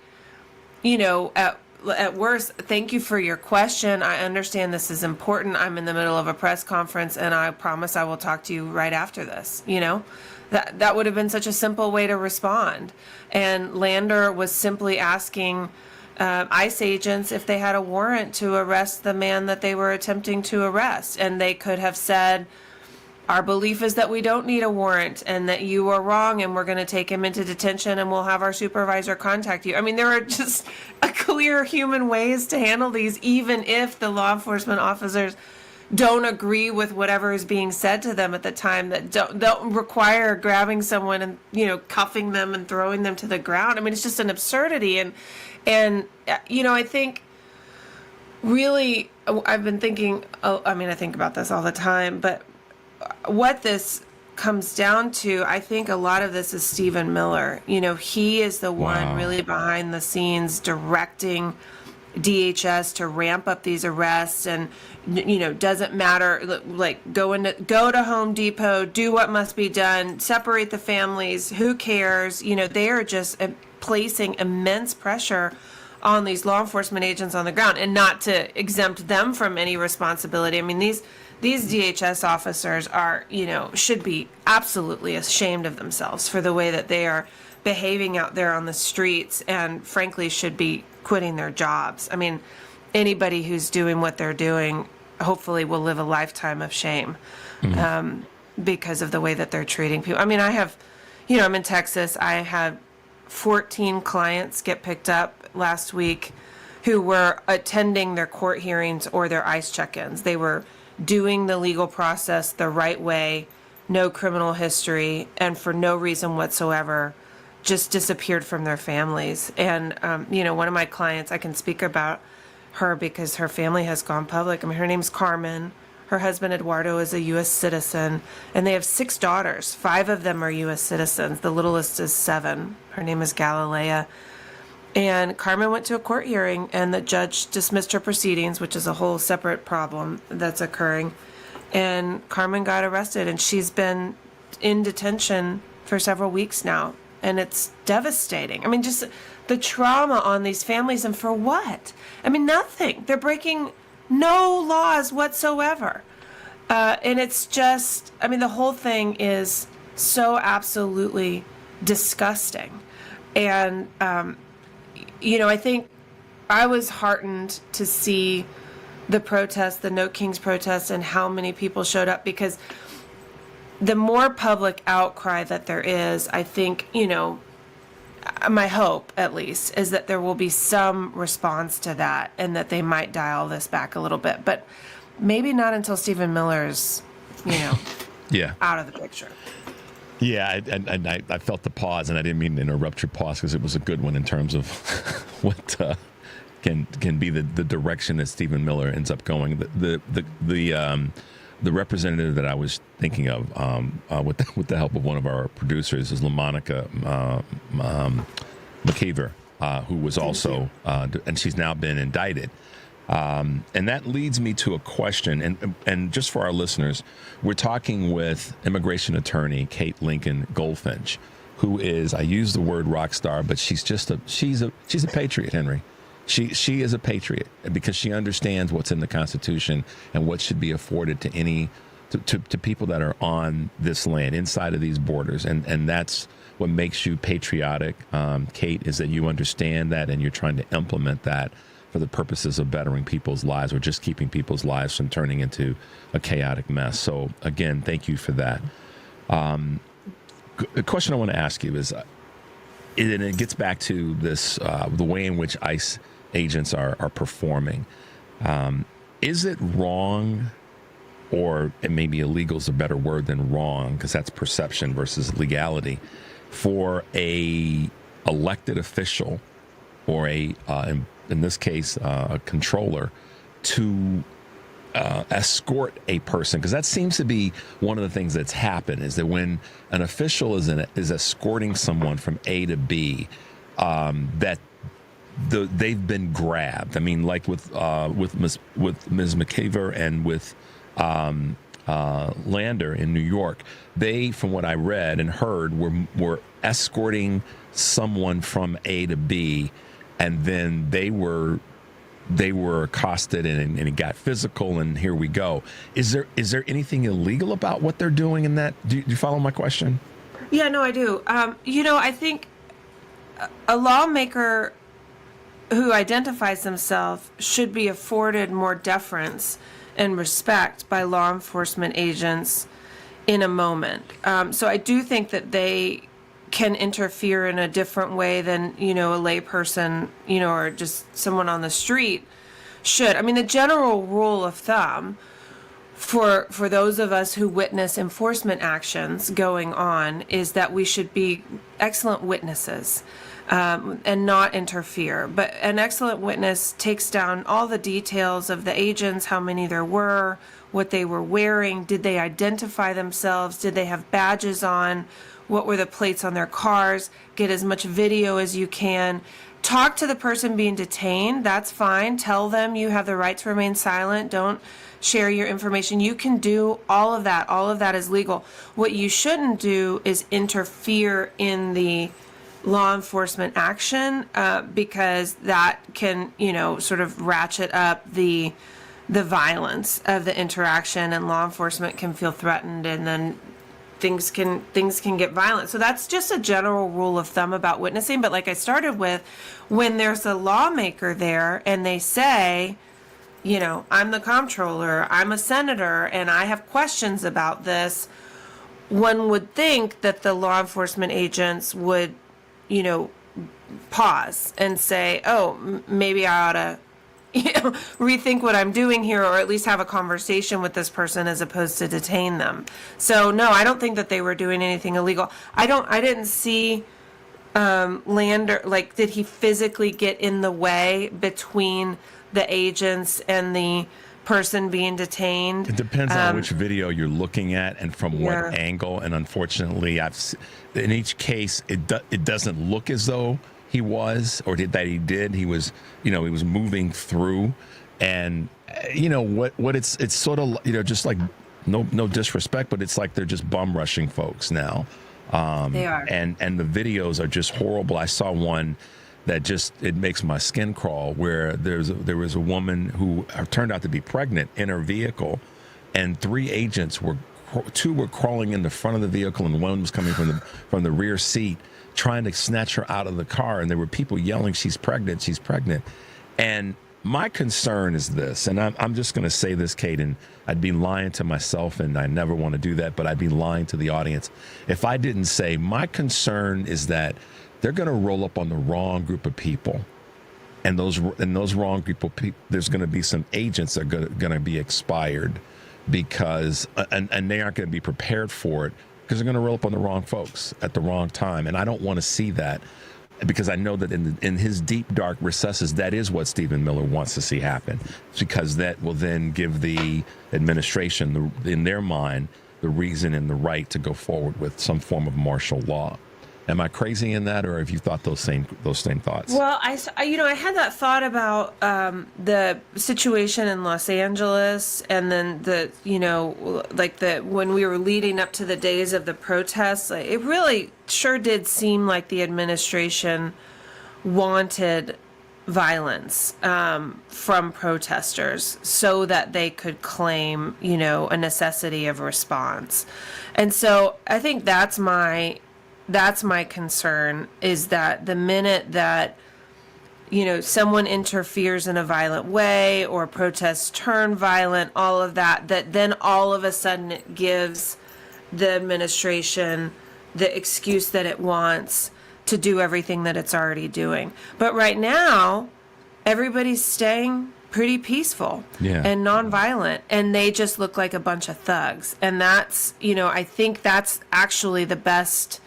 [SPEAKER 13] at worst, thank you for your question. I understand this is important. I'm in the middle of a press conference, and I promise I will talk to you right after this. That would have been such a simple way to respond. And Lander was simply asking ICE agents if they had a warrant to arrest the man that they were attempting to arrest. And they could have said, our belief is that we don't need a warrant and that you are wrong and we're going to take him into detention and we'll have our supervisor contact you. There are just clear human ways to handle these, even if the law enforcement officers don't agree with whatever is being said to them at the time, that don't require grabbing someone and, cuffing them and throwing them to the ground. It's just an absurdity. And I think really, I've been thinking, I think about this all the time, but what this comes down to, I think a lot of this is Stephen Miller. He is the one really behind the scenes directing DHS to ramp up these arrests and, doesn't matter, like go to Home Depot, do what must be done, separate the families, who cares? They are just placing immense pressure on these law enforcement agents on the ground, and not to exempt them from any responsibility. These DHS officers are, should be absolutely ashamed of themselves for the way that they are behaving out there on the streets, and frankly should be quitting their jobs. Anybody who's doing what they're doing hopefully will live a lifetime of shame because of the way that they're treating people. I have, I'm in Texas. I had 14 clients get picked up last week who were attending their court hearings or their ICE check-ins. They were doing the legal process the right way, no criminal history, and for no reason whatsoever, just disappeared from their families. And, one of my clients, I can speak about her because her family has gone public. I mean, her name's Carmen. Her husband, Eduardo, is a U.S. citizen, and they have 6 daughters. 5 of them are U.S. citizens. The littlest is 7. Her name is Galilea. And Carmen went to a court hearing, and the judge dismissed her proceedings, which is a whole separate problem that's occurring. And Carmen got arrested, and she's been in detention for several weeks now. And it's devastating. I mean, just the trauma on these families, and for what? I mean, nothing. They're breaking no laws whatsoever. And it's just, I mean, the whole thing is so absolutely disgusting. And, I think I was heartened to see the protest, the No Kings protest, and how many people showed up, because the more public outcry that there is, I think, my hope, at least, is that there will be some response to that and that they might dial this back a little bit. But maybe not until Stephen Miller's, out of the picture.
[SPEAKER 18] Yeah, and I felt the pause, and I didn't mean to interrupt your pause because it was a good one in terms of what can be the direction that Stephen Miller ends up going. The representative that I was thinking of, with the help of one of our producers, is LaMonica McKeever, who was also, and she's now been indicted. And that leads me to a question, and just for our listeners, we're talking with immigration attorney Kate Lincoln-Goldfinch, who is, I use the word rock star, but she's a patriot, Henry. She is a patriot because she understands what's in the Constitution and what should be afforded to people that are on this land, inside of these borders. And that's what makes you patriotic, Kate, is that you understand that and you're trying to implement that for the purposes of bettering people's lives or just keeping people's lives from turning into a chaotic mess. So, again, thank you for that. The question I want to ask you is, and it gets back to this, the way in which ICE agents are performing. Is it wrong, or maybe illegal is a better word than wrong, because that's perception versus legality, for a elected official or in this case, a controller, to escort a person? Because that seems to be one of the things that's happened, is that when an official is escorting someone from A to B, that they've been grabbed. I mean, like with Ms. McKeever and with Lander in New York, they, from what I read and heard, were escorting someone from A to B, and then they were accosted and it got physical, and here we go. Is there anything illegal about what they're doing in that? Do you follow my question?
[SPEAKER 13] Yeah, no, I do. I think a lawmaker who identifies themselves should be afforded more deference and respect by law enforcement agents in a moment. So I do think that they can interfere in a different way than, a layperson, or just someone on the street should. I mean, the general rule of thumb for those of us who witness enforcement actions going on is that we should be excellent witnesses and not interfere. But an excellent witness takes down all the details of the agents, how many there were, what they were wearing, did they identify themselves, did they have badges on, what were the plates on their cars, get as much video as you can. Talk to the person being detained, that's fine. Tell them you have the right to remain silent. Don't share your information. You can do all of that. All of that is legal. What you shouldn't do is interfere in the law enforcement action, because that can, sort of ratchet up the violence of the interaction, and law enforcement can feel threatened, and then things can get violent. So that's just a general rule of thumb about witnessing. But like I started with, when there's a lawmaker there and they say, I'm the comptroller, I'm a senator, and I have questions about this, one would think that the law enforcement agents would pause and say, oh, maybe I ought to rethink what I'm doing here, or at least have a conversation with this person as opposed to detain them. So no, I don't think that they were doing anything illegal. I didn't see Lander, like, did he physically get in the way between the agents and the person being detained?
[SPEAKER 18] It depends on which video you're looking at and from what angle. And unfortunately, in each case, it doesn't look as though he was, or he was, he was moving through. And it's sort of, just like, no disrespect, but it's like they're just bum rushing folks now.
[SPEAKER 13] They are.
[SPEAKER 18] And the videos are just horrible. I saw one that it makes my skin crawl, where there was a woman who turned out to be pregnant in her vehicle, and 3 agents two were crawling in the front of the vehicle, and one was coming from the rear seat, trying to snatch her out of the car. And there were people yelling, she's pregnant, she's pregnant. And my concern is this, and I'm just going to say this, Kate, and I'd be lying to myself, and I never want to do that, but I'd be lying to the audience if I didn't say my concern is that they're going to roll up on the wrong group of people. And those wrong group of people, there's going to be some agents that are going to be expired because, and they aren't going to be prepared for it because they're going to roll up on the wrong folks at the wrong time. And I don't want to see that, because I know that in his deep, dark recesses, that is what Stephen Miller wants to see happen, because that will then give the administration, in their mind, the reason and the right to go forward with some form of martial law. Am I crazy in that, or have you thought those same thoughts?
[SPEAKER 13] Well, I had that thought about the situation in Los Angeles, and then when we were leading up to the days of the protests, it really sure did seem like the administration wanted violence from protesters so that they could claim, a necessity of response. And so I think that's my concern, is that the minute that, someone interferes in a violent way or protests turn violent, all of that then all of a sudden it gives the administration the excuse that it wants to do everything that it's already doing. But right now, everybody's staying pretty peaceful and nonviolent, and they just look like a bunch of thugs. And that's, I think that's actually the best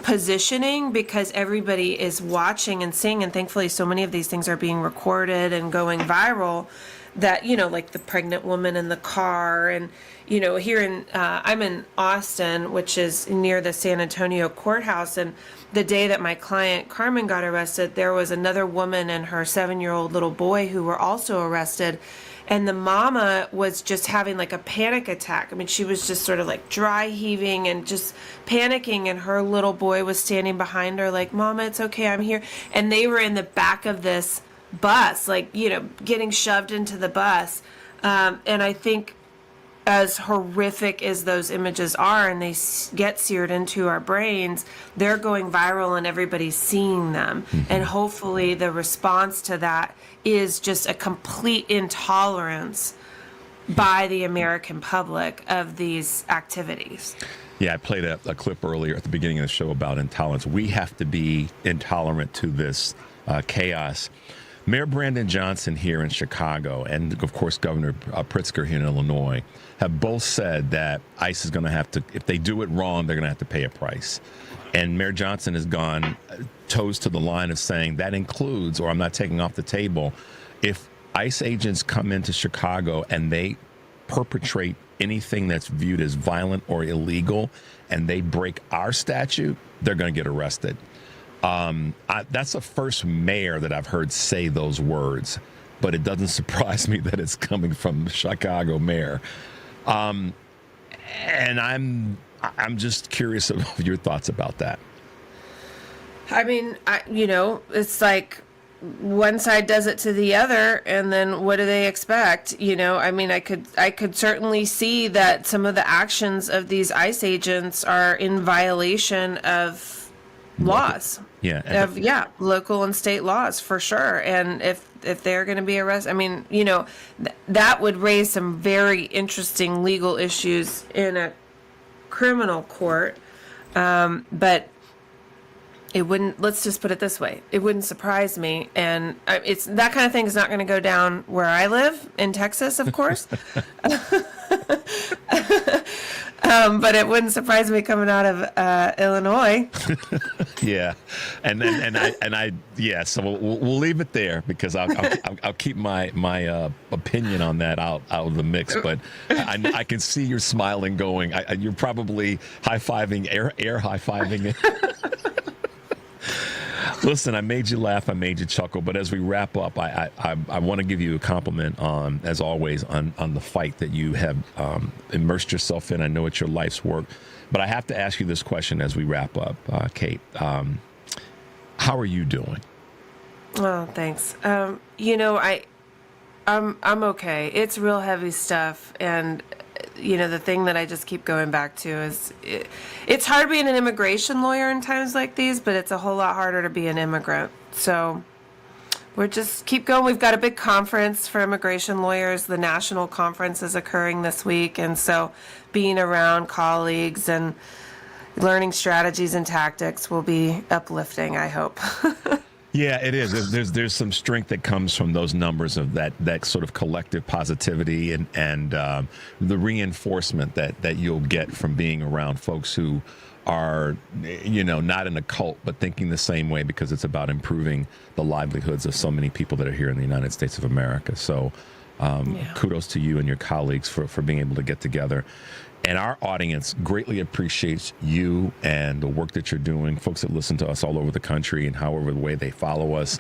[SPEAKER 13] positioning, because everybody is watching and seeing, and thankfully so many of these things are being recorded and going viral, that, like the pregnant woman in the car. And, here in, I'm in Austin, which is near the San Antonio courthouse. And the day that my client Carmen got arrested, there was another woman and her 7-year-old little boy who were also arrested. And the mama was just having like a panic attack. I mean, she was just sort of like dry heaving and just panicking. And her little boy was standing behind her like, Mama, it's okay, I'm here. And they were in the back of this bus, like, getting shoved into the bus. And I think, as horrific as those images are, and they get seared into our brains, they're going viral and everybody's seeing them. Mm-hmm. And hopefully the response to that is just a complete intolerance by the American public of these activities.
[SPEAKER 18] Yeah, I played a clip earlier at the beginning of the show about intolerance. We have to be intolerant to this chaos. Mayor Brandon Johnson here in Chicago, and of course Governor Pritzker here in Illinois, have both said that ICE is going to have to, if they do it wrong, they're going to have to pay a price. And Mayor Johnson has gone toes to the line of saying that includes, or I'm not taking off the table, if ICE agents come into Chicago and they perpetrate anything that's viewed as violent or illegal and they break our statute, they're going to get arrested. That's the first mayor that I've heard say those words, but it doesn't surprise me that it's coming from the Chicago mayor. And I'm just curious of your thoughts about that.
[SPEAKER 13] I mean, it's like one side does it to the other, and then what do they expect? I mean, I could certainly see that some of the actions of these ICE agents are in violation of laws. Local and state laws, for sure. And if they're going to be arrested, I mean, that would raise some very interesting legal issues in a criminal court. But it wouldn't, let's just put it this way, it wouldn't surprise me. And it's that kind of thing is not going to go down where I live in Texas, of course. But it wouldn't surprise me coming out of Illinois.
[SPEAKER 18] Yeah, so we'll leave it there because I'll keep my opinion on that out of the mix. But I can see you're smiling, going. You're probably high-fiving, air high-fiving it. Listen, I made you laugh, I made you chuckle, but as we wrap up, I want to give you a compliment on, as always, on the fight that you have immersed yourself in. I know it's your life's work, but I have to ask you this question as we wrap up, Kate. How are you doing?
[SPEAKER 13] Oh, thanks. I'm okay. It's real heavy stuff, and the thing that I just keep going back to is it's hard being an immigration lawyer in times like these, but it's a whole lot harder to be an immigrant. So we're just keep going. We've got a big conference for immigration lawyers. The national conference is occurring this week. And so being around colleagues and learning strategies and tactics will be uplifting, I hope.
[SPEAKER 18] Yeah, it is. There's some strength that comes from those numbers of that sort of collective positivity and the reinforcement that you'll get from being around folks who are, not in a cult, but thinking the same way because it's about improving the livelihoods of so many people that are here in the United States of America. So kudos to you and your colleagues for being able to get together. And our audience greatly appreciates you and the work that you're doing. Folks that listen to us all over the country and however the way they follow us.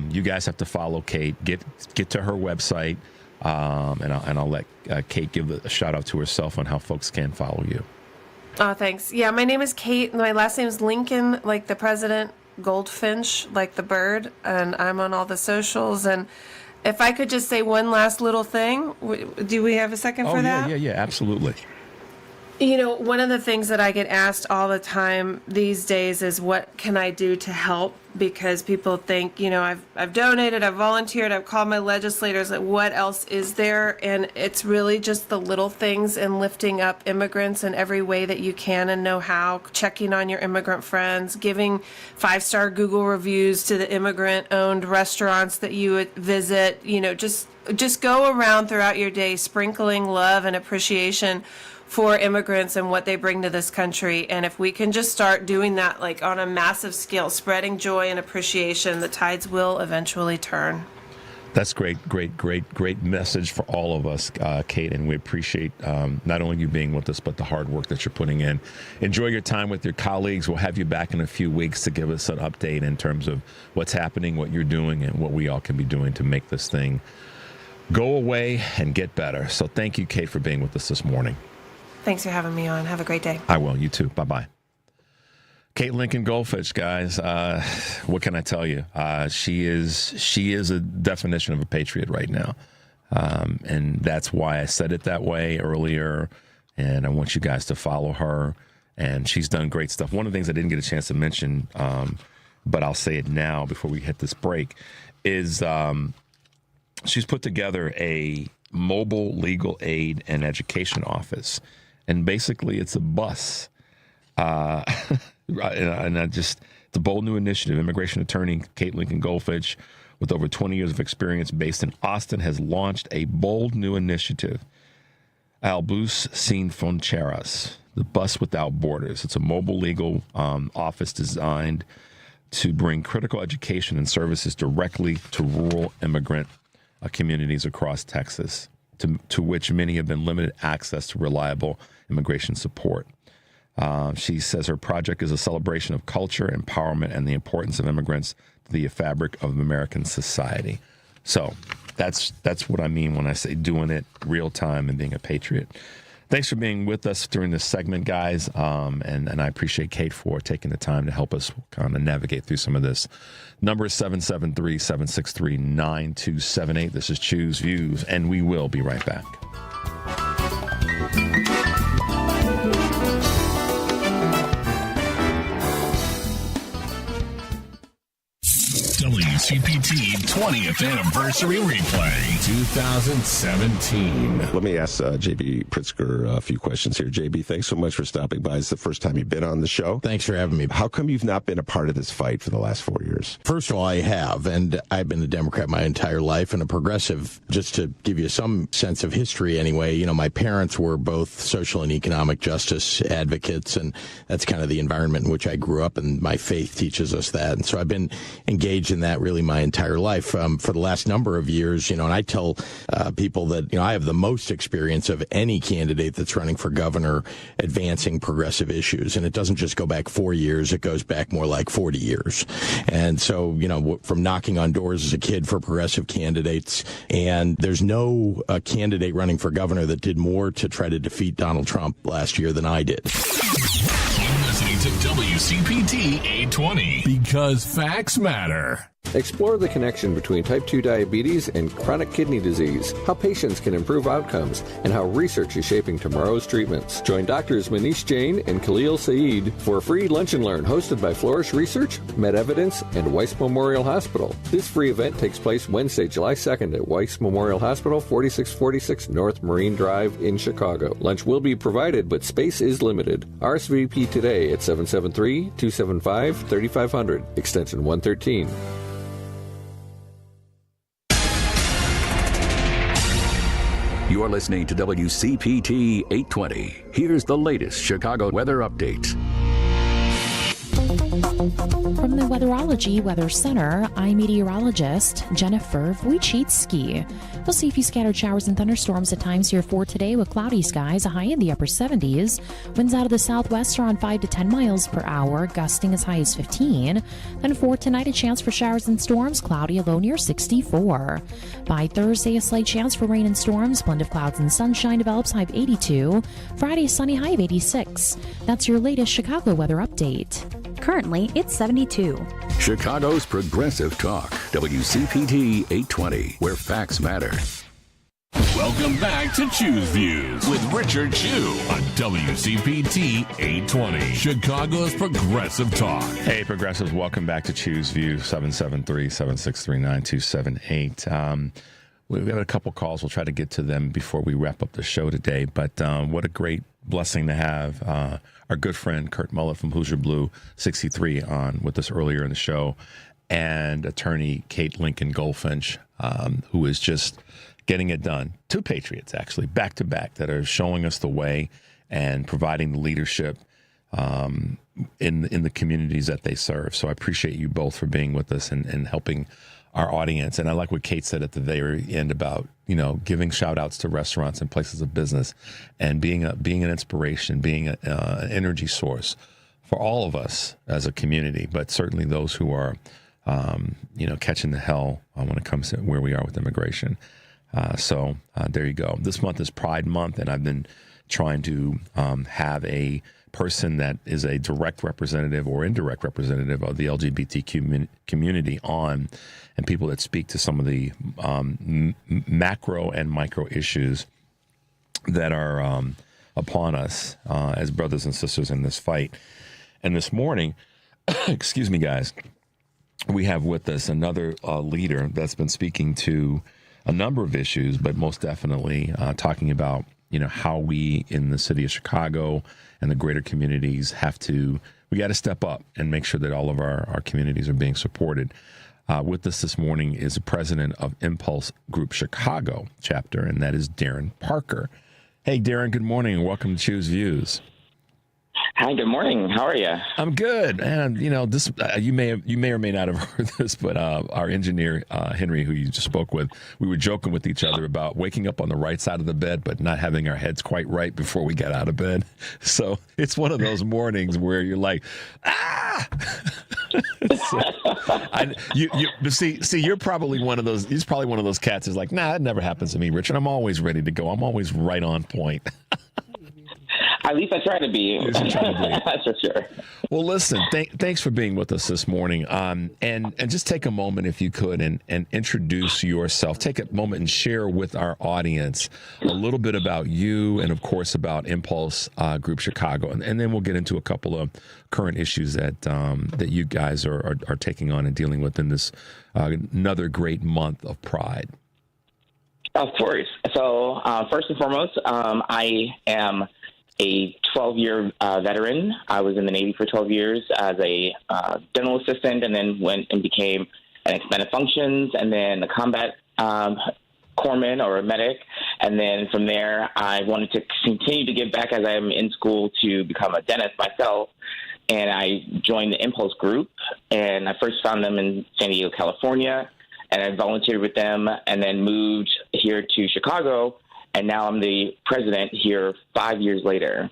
[SPEAKER 18] You guys have to follow Kate. Get to her website, and I'll let Kate give a shout out to herself on how folks can follow you.
[SPEAKER 13] Oh, thanks. Yeah, my name is Kate. My last name is Lincoln, like the president, Goldfinch, like the bird, and I'm on all the socials. And if I could just say one last little thing, do we have a second for that?
[SPEAKER 18] Yeah, absolutely.
[SPEAKER 13] One of the things that I get asked all the time these days is what can I do to help? Because people think, I've donated, I've volunteered, I've called my legislators, like what else is there? And it's really just the little things and lifting up immigrants in every way that you can and know how, checking on your immigrant friends, giving 5-star Google reviews to the immigrant-owned restaurants that you would visit, just go around throughout your day sprinkling love and appreciation for immigrants and what they bring to this country. And if we can just start doing that like on a massive scale, spreading joy and appreciation, the tides will eventually turn.
[SPEAKER 18] That's great message for all of us, Kate, and we appreciate not only you being with us, but the hard work that you're putting in. Enjoy your time with your colleagues. We'll have you back in a few weeks to give us an update in terms of what's happening, what you're doing, and what we all can be doing to make this thing go away and get better. So thank you, Kate, for being with us this morning.
[SPEAKER 13] Thanks for having me on. Have a great day.
[SPEAKER 18] I will. You too. Bye-bye. Kate Lincoln-Goldfinch, guys. What can I tell you? She is a definition of a patriot right now. And that's why I said it that way earlier. And I want you guys to follow her. And she's done great stuff. One of the things I didn't get a chance to mention, but I'll say it now before we hit this break, is she's put together a mobile legal aid and education office. And basically, it's a bus. It's a bold new initiative. Immigration attorney Kate Lincoln-Goldfinch, with over 20 years of experience based in Austin, has launched a bold new initiative, Al Bus Sin Fronteras, the Bus Without Borders. It's a mobile legal office designed to bring critical education and services directly to rural immigrant communities across Texas, to which many have been limited access to reliable immigration support. She says her project is a celebration of culture, empowerment, and the importance of immigrants to the fabric of American society. So that's what I mean when I say doing it real time and being a patriot. Thanks for being with us during this segment, guys. And I appreciate Kate for taking the time to help us kind of navigate through some of this. Number is 773-763-9278. This is Choose Views, and we will be right back.
[SPEAKER 3] WCPT 20th Anniversary Replay 2017.
[SPEAKER 1] Let me ask JB Pritzker a few questions here. JB, thanks so much for stopping by. It's the first time you've been on the show.
[SPEAKER 2] Thanks for having me.
[SPEAKER 1] How come you've not been a part of this fight for the last 4 years?
[SPEAKER 2] First of all, I have, and I've been a Democrat my entire life and a progressive. Just to give you some sense of history anyway, you know, my parents were both social and economic justice advocates, and that's kind of the environment in which I grew up, and my faith teaches us that. And so I've been engaged in that really my entire life. For the last number of years, you know, and I tell people that, you know, I have the most experience of any candidate that's running for governor advancing progressive issues. And it doesn't just go back 4 years, it goes back more like 40 years. And so, you know, from knocking on doors as a kid for progressive candidates, and there's no candidate running for governor that did more to try to defeat Donald Trump last year than I did.
[SPEAKER 3] You're listening to WCPT 820 because facts matter.
[SPEAKER 8] Explore the connection between type 2 diabetes and chronic kidney disease, how patients can improve outcomes, and how research is shaping tomorrow's treatments. Join Drs. Manish Jain and Khalil Saeed for a free Lunch and Learn hosted by Flourish Research, MedEvidence, and Weiss Memorial Hospital. This free event takes place Wednesday, July 2nd at Weiss Memorial Hospital, 4646 North Marine Drive in Chicago. Lunch will be provided, but space is limited. RSVP today at 773-275-3500, extension 113.
[SPEAKER 14] You're listening to WCPT 820. Here's the latest Chicago weather update.
[SPEAKER 15] From the Weatherology Weather Center, I'm meteorologist Jennifer Wojcicki. We'll see a few scattered showers and thunderstorms at times here for today with cloudy skies, a high in the upper 70s. Winds out of the southwest are on 5 to 10 miles per hour, gusting as high as 15. Then for tonight, a chance for showers and storms, cloudy, a low near 64. By Thursday, a slight chance for rain and storms, blend of clouds and sunshine develops, high of 82. Friday, sunny, high of 86. That's your latest Chicago weather update.
[SPEAKER 4] Currently, it's 72.
[SPEAKER 14] Chicago's Progressive Talk, WCPT 820, where facts matter.
[SPEAKER 3] Welcome back to Choose Views with Richard Chew on WCPT 820, Chicago's Progressive Talk.
[SPEAKER 18] Hey, Progressives, welcome back to Choose Views, 773-763-9278. We've got a couple calls. We'll try to get to them before we wrap up the show today. But what a great blessing to have our good friend Kurt Mullett from Hoosier Blue 63 on with us earlier in the show, and attorney Kate Lincoln-Goldfinch, who is just getting it done. Two patriots, actually, back to back, that are showing us the way and providing the leadership in the communities that they serve. So I appreciate you both for being with us and helping our audience. And I like what Kate said at the very end about, you know, giving shout outs to restaurants and places of business and being an inspiration, being an energy source for all of us as a community, but certainly those who are, you know, catching the hell when it comes to where we are with immigration. So there you go. This month is Pride Month, and I've been trying to have a person that is a direct representative or indirect representative of the LGBTQ community on, and people that speak to some of the macro and micro issues that are upon us as brothers and sisters in this fight. And this morning, excuse me, guys, we have with us another leader that's been speaking to a number of issues, but most definitely talking about, you know, how we in the city of Chicago and the greater communities we got to step up and make sure that all of our communities are being supported. With us this morning is the president of Impulse Group Chicago chapter, and that is Darren Parker. Hey, Darren, good morning, and welcome to Choose Views.
[SPEAKER 16] Hi, good morning. How are you?
[SPEAKER 18] I'm good. And, you know, this you may or may not have heard this, but our engineer, Henry, who you just spoke with, we were joking with each other about waking up on the right side of the bed, but not having our heads quite right before we got out of bed. So it's one of those mornings where you're like, ah! See, you're probably one of those. He's probably one of those cats who's like, nah, that never happens to me, Richard. I'm always ready to go. I'm always right on point.
[SPEAKER 16] At least I try to be. That's for sure.
[SPEAKER 18] Well, listen, thanks for being with us this morning. And just take a moment, if you could, and introduce yourself. Take a moment and share with our audience a little bit about you and, of course, about Impulse Group Chicago. And then we'll get into a couple of current issues that you guys are taking on and dealing with in this another great month of Pride.
[SPEAKER 16] Of course. So first and foremost, I am a 12-year veteran. I was in the Navy for 12 years as a general assistant, and then went and became an expanded functions, and then a combat corpsman or a medic. And then from there, I wanted to continue to give back as I'm in school to become a dentist myself. And I joined the Impulse Group, and I first found them in San Diego, California, and I volunteered with them and then moved here to Chicago. And now I'm the president here 5 years later.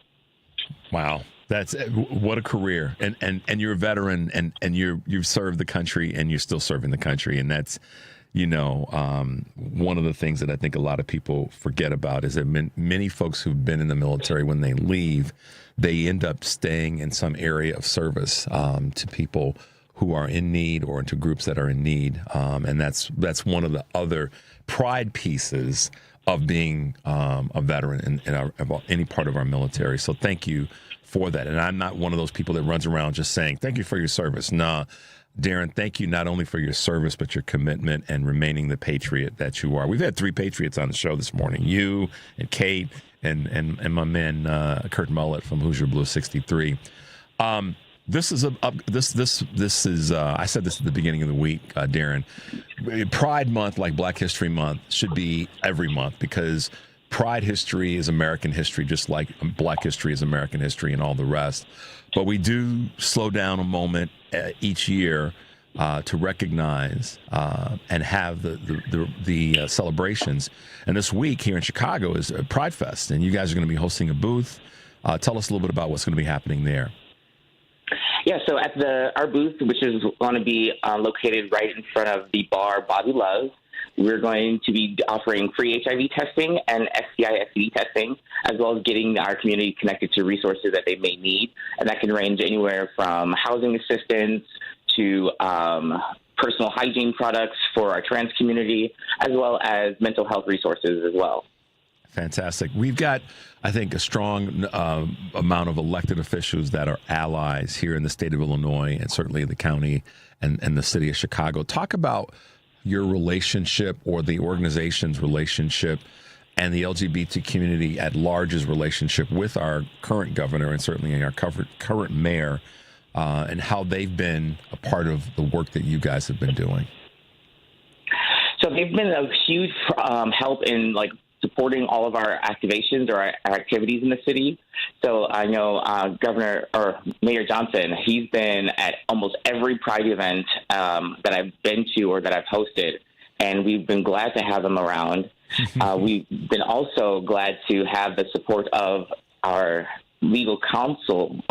[SPEAKER 16] Wow.
[SPEAKER 18] That's what a career. And you're a veteran, and you've served the country, and you're still serving the country. And that's, one of the things that I think a lot of people forget about is that many folks who've been in the military, when they leave, they end up staying in some area of service to people who are in need or to groups that are in need. And that's one of the other pride pieces of being a veteran in any part of our military. So thank you for that. And I'm not one of those people that runs around just saying, thank you for your service. Nah, Darren, thank you not only for your service, but your commitment and remaining the patriot that you are. We've had 3 patriots on the show this morning, you and Kate and my man, Kurt Mullett from Hoosier Blue 63. This is I said this at the beginning of the week, Darren. Pride Month, like Black History Month, should be every month, because Pride history is American history, just like Black history is American history and all the rest. But we do slow down a moment each year to recognize and have the celebrations. And this week here in Chicago is Pride Fest, and you guys are going to be hosting a booth. Tell us a little bit about what's going to be happening there.
[SPEAKER 16] Yeah, so at our booth, which is going to be located right in front of the bar Bobby Loves, we're going to be offering free HIV testing and STI, STD testing, as well as getting our community connected to resources that they may need. And that can range anywhere from housing assistance to personal hygiene products for our trans community, as well as mental health resources as well.
[SPEAKER 18] Fantastic. We've got, I think, a strong amount of elected officials that are allies here in the state of Illinois, and certainly the county and the city of Chicago. Talk about your relationship, or the organization's relationship, and the LGBT community at large's relationship with our current governor, and certainly our current mayor, and how they've been a part of the work that you guys have been doing.
[SPEAKER 16] So they've been a huge help in supporting all of our activations or our activities in the city. So I know Mayor Johnson, he's been at almost every Pride event that I've been to or that I've hosted, and we've been glad to have him around. We've been also glad to have the support of our legal counsel.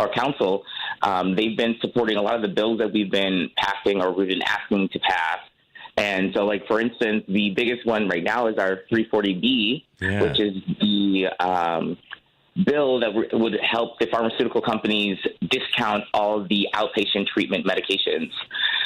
[SPEAKER 16] They've been supporting a lot of the bills that we've been passing or we've been asking to pass. And so, for instance, the biggest one right now is our 340B, which is the bill that would help the pharmaceutical companies discount all the outpatient treatment medications.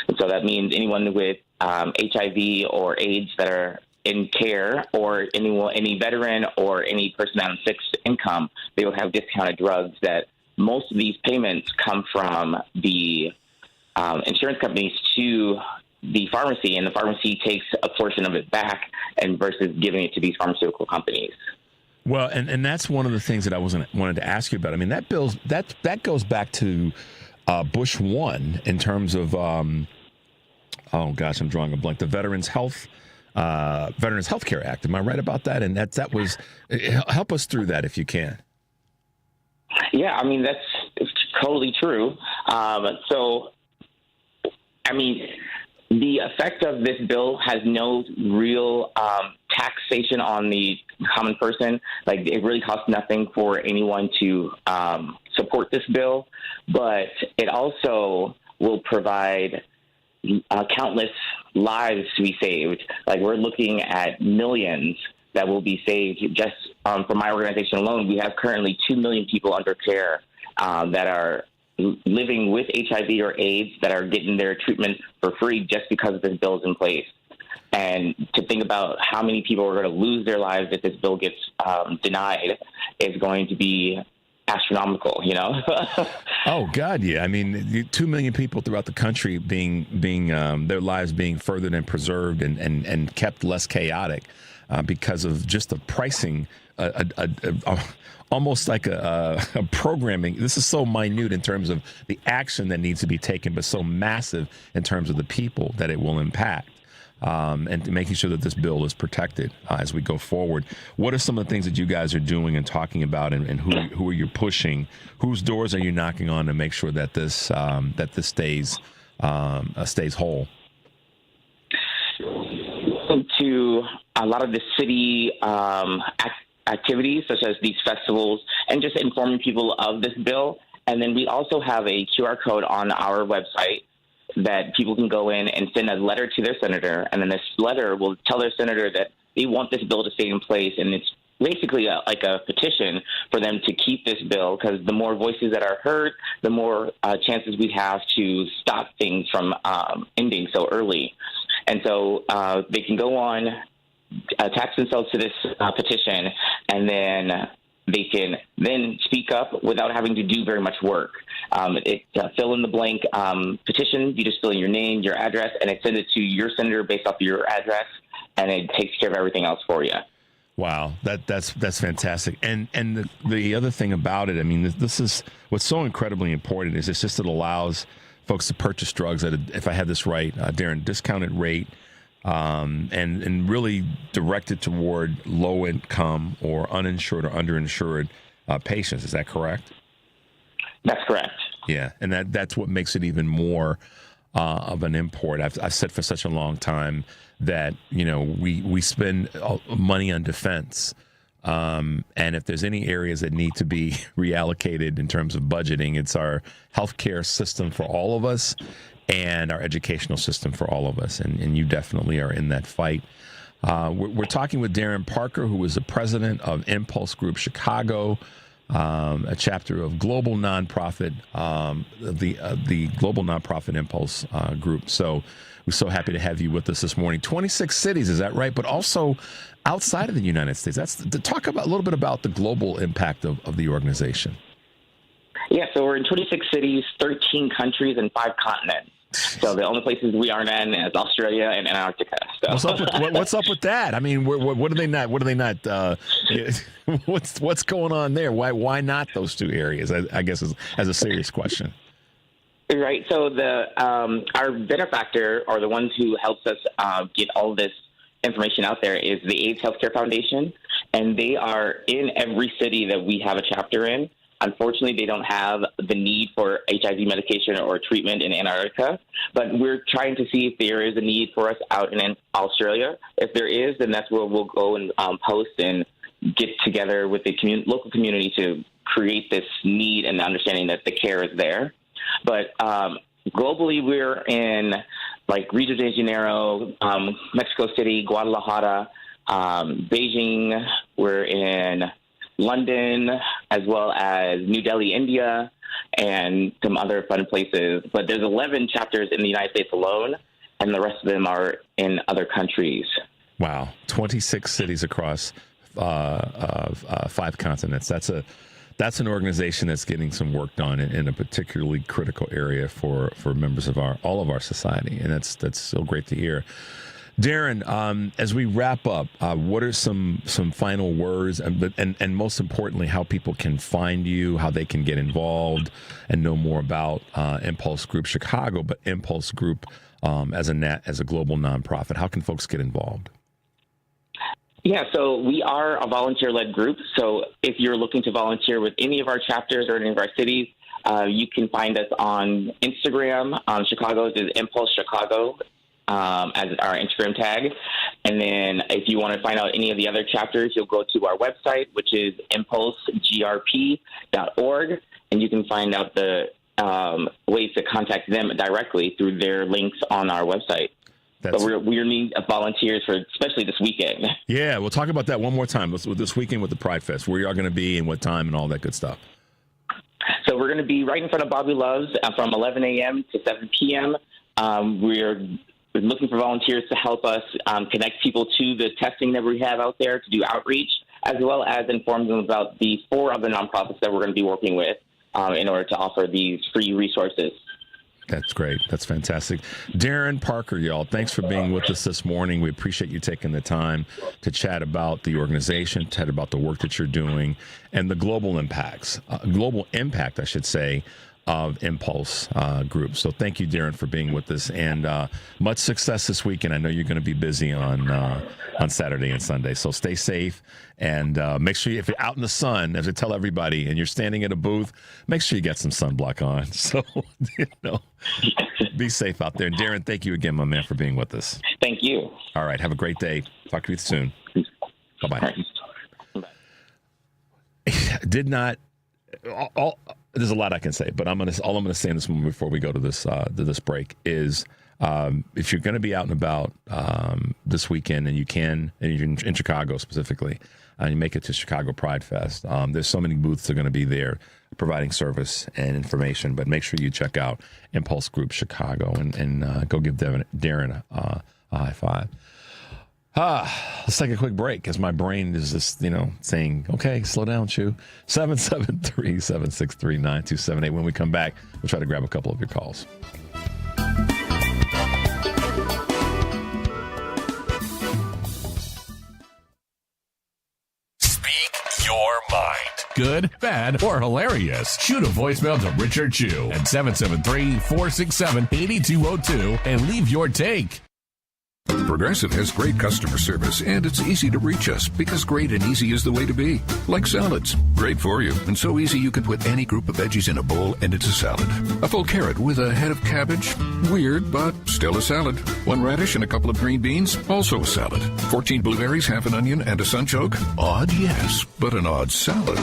[SPEAKER 16] And so that means anyone with HIV or AIDS that are in care, or any veteran or any person on fixed income, they will have discounted drugs. That most of these payments come from the insurance companies to the pharmacy, and the pharmacy takes a portion of it back, and versus giving it to these pharmaceutical companies.
[SPEAKER 18] Well, and that's one of the things that I wanted to ask you about. I mean, that goes back to Bush 1 in terms of I'm drawing a blank. The Veterans Healthcare Act. Am I right about that? And that was help us through that if you can.
[SPEAKER 16] Yeah, I mean that's totally true. The effect of this bill has no real taxation on the common person. It really costs nothing for anyone to support this bill, but it also will provide countless lives to be saved. We're looking at millions that will be saved just for my organization alone, we have currently 2 million people under care that are living with HIV or AIDS that are getting their treatment for free just because this bill is in place. And to think about how many people are going to lose their lives if this bill gets denied is going to be astronomical, you know?
[SPEAKER 18] Oh, God, yeah. I mean, 2 million people throughout the country being their lives being furthered and preserved and kept less chaotic because of just the pricing, almost like a programming. This is so minute in terms of the action that needs to be taken, but so massive in terms of the people that it will impact. And making sure that this bill is protected as we go forward. What are some of the things that you guys are doing and talking about, and who are you pushing? Whose doors are you knocking on to make sure that this stays whole?
[SPEAKER 16] To a lot of the city activities, such as these festivals, and just informing people of this bill. And then we also have a QR code on our website that people can go in and send a letter to their senator, and then this letter will tell their senator that they want this bill to stay in place, and it's basically like a petition for them to keep this bill, because the more voices that are heard, the more chances we have to stop things from ending so early. And so they can go on, attach themselves to this petition, and then they can then speak up without having to do very much work. Fill in the blank petition. You just fill in your name, your address, and it sends it to your senator based off of your address, and it takes care of everything else for you.
[SPEAKER 18] Wow, that's fantastic. And the other thing about it, I mean, this is what's so incredibly important is it allows folks to purchase drugs at, if I had this right, Darren, discounted rate, and really directed toward low income or uninsured or underinsured patients. Is that correct?
[SPEAKER 16] That's correct.
[SPEAKER 18] Yeah, and that's what makes it even more of an import. I've said for such a long time that, you know, we spend money on defense, and if there's any areas that need to be reallocated in terms of budgeting, it's our healthcare system for all of us and our educational system for all of us, and you definitely are in that fight. We're talking with Darren Parker, who is the president of Impulse Group Chicago, a chapter of global nonprofit, the global nonprofit Impulse Group. So we're so happy to have you with us this morning. 26 cities, is that right? But also outside of the United States. That's to talk about a little bit about the global impact of the organization.
[SPEAKER 16] Yeah, so we're in 26 cities, 13 countries, and 5 continents. So the only places we aren't in is Australia and Antarctica. So.
[SPEAKER 18] What's up with that? I mean, what are they not? What are they not? What's going on there? Why not those 2 areas? I guess as a serious question.
[SPEAKER 16] Right. So our benefactor, or the ones who helps us get all this information out there, is the AIDS Healthcare Foundation, and they are in every city that we have a chapter in. Unfortunately, they don't have the need for HIV medication or treatment in Antarctica, but we're trying to see if there is a need for us out in Australia. If there is, then that's where we'll go and post and get together with the local community to create this need and understanding that the care is there. But globally, we're in like Rio de Janeiro, Mexico City, Guadalajara, Beijing. We're in London, as well as New Delhi, India, and some other fun places. But there's 11 chapters in the United States alone, and the rest of them are in other countries.
[SPEAKER 18] Wow, 26 cities across 5 continents. That's an organization that's getting some work done in a particularly critical area for members of all of our society, and that's so great to hear. Darren, as we wrap up, what are some final words, and most importantly, how people can find you, how they can get involved and know more about Impulse Group Chicago, but Impulse Group as a global nonprofit? How can folks get involved?
[SPEAKER 16] Yeah, so we are a volunteer-led group. So if you're looking to volunteer with any of our chapters or any of our cities, you can find us on Instagram. Chicago's is Impulse Chicago. As our Instagram tag. And then if you want to find out any of the other chapters, you'll go to our website, which is impulsegrp.org, and you can find out the ways to contact them directly through their links on our website. But we're needing volunteers for especially this weekend.
[SPEAKER 18] Yeah, we'll talk about that one more time. This weekend with the Pride Fest, where you are going to be and what time and all that good stuff.
[SPEAKER 16] So we're going to be right in front of Bobby Love's from 11 a.m. to 7 p.m. We're looking for volunteers to help us connect people to the testing that we have out there, to do outreach, as well as inform them about the 4 other nonprofits that we're going to be working with in order to offer these free resources.
[SPEAKER 18] That's great. That's fantastic. Darren Parker, y'all, thanks for being with us this morning. We appreciate you taking the time to chat about the organization, chat about the work that you're doing, and the global impact, I should say, of Impulse Group. So thank you, Darren, for being with us, and much success this weekend. I know you're going to be busy on Saturday and Sunday, so stay safe, and make sure if you're out in the sun, as I tell everybody, and you're standing at a booth, make sure you get some sunblock on. So, be safe out there. And Darren, thank you again, my man, for being with us.
[SPEAKER 16] Thank you.
[SPEAKER 18] All right, have a great day. Talk to you soon. Bye-bye. Did not... There's a lot I can say, but all I'm gonna say in this moment before we go to this break is if you're going to be out and about this weekend, and you're in Chicago specifically, and you make it to Chicago Pride Fest, there's so many booths that are going to be there providing service and information. But make sure you check out Impulse Group Chicago and go give Darren a high five. Let's take a quick break because my brain is just, saying, okay, slow down, Chew. 773-763-9278. When we come back, we'll try to grab a couple of your calls.
[SPEAKER 3] Speak your mind. Good, bad, or hilarious. Shoot a voicemail to Richard Chew at 773-467-8202 and leave your take.
[SPEAKER 5] Progressive has great customer service, and it's easy to reach us because great and easy is the way to be. Like salads. Great for you, and so easy you can put any group of veggies in a bowl and it's a salad. A full carrot with a head of cabbage? Weird, but still a salad. 1 radish and a couple of green beans? Also a salad. 14 blueberries, half an onion, and a sunchoke? Odd, yes, but an odd salad.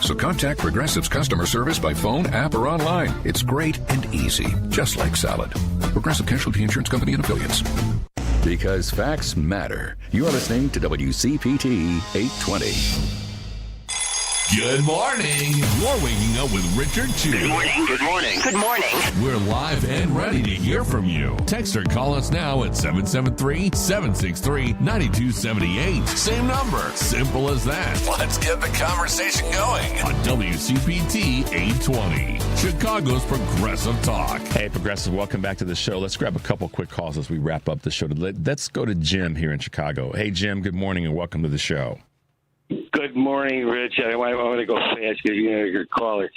[SPEAKER 5] So contact Progressive's customer service by phone, app, or online. It's great and easy, just like salad. Progressive Casualty Insurance Company and Affiliates.
[SPEAKER 14] Because facts matter. You are listening to WCPT 820.
[SPEAKER 3] Good morning. You're waking up with Richard Chew.
[SPEAKER 6] Good morning. Good morning. Good morning.
[SPEAKER 3] We're live and ready to hear from you. Text or call us now at 773-763-9278. Same number. Simple as that. Let's get the conversation going on WCPT 820. Chicago's Progressive Talk.
[SPEAKER 18] Hey, Progressive, welcome back to the show. Let's grab a couple quick calls as we wrap up the show. Let's go to Jim here in Chicago. Hey, Jim, good morning and welcome to the show.
[SPEAKER 11] Good morning, Rich. I want to go fast because you're your caller.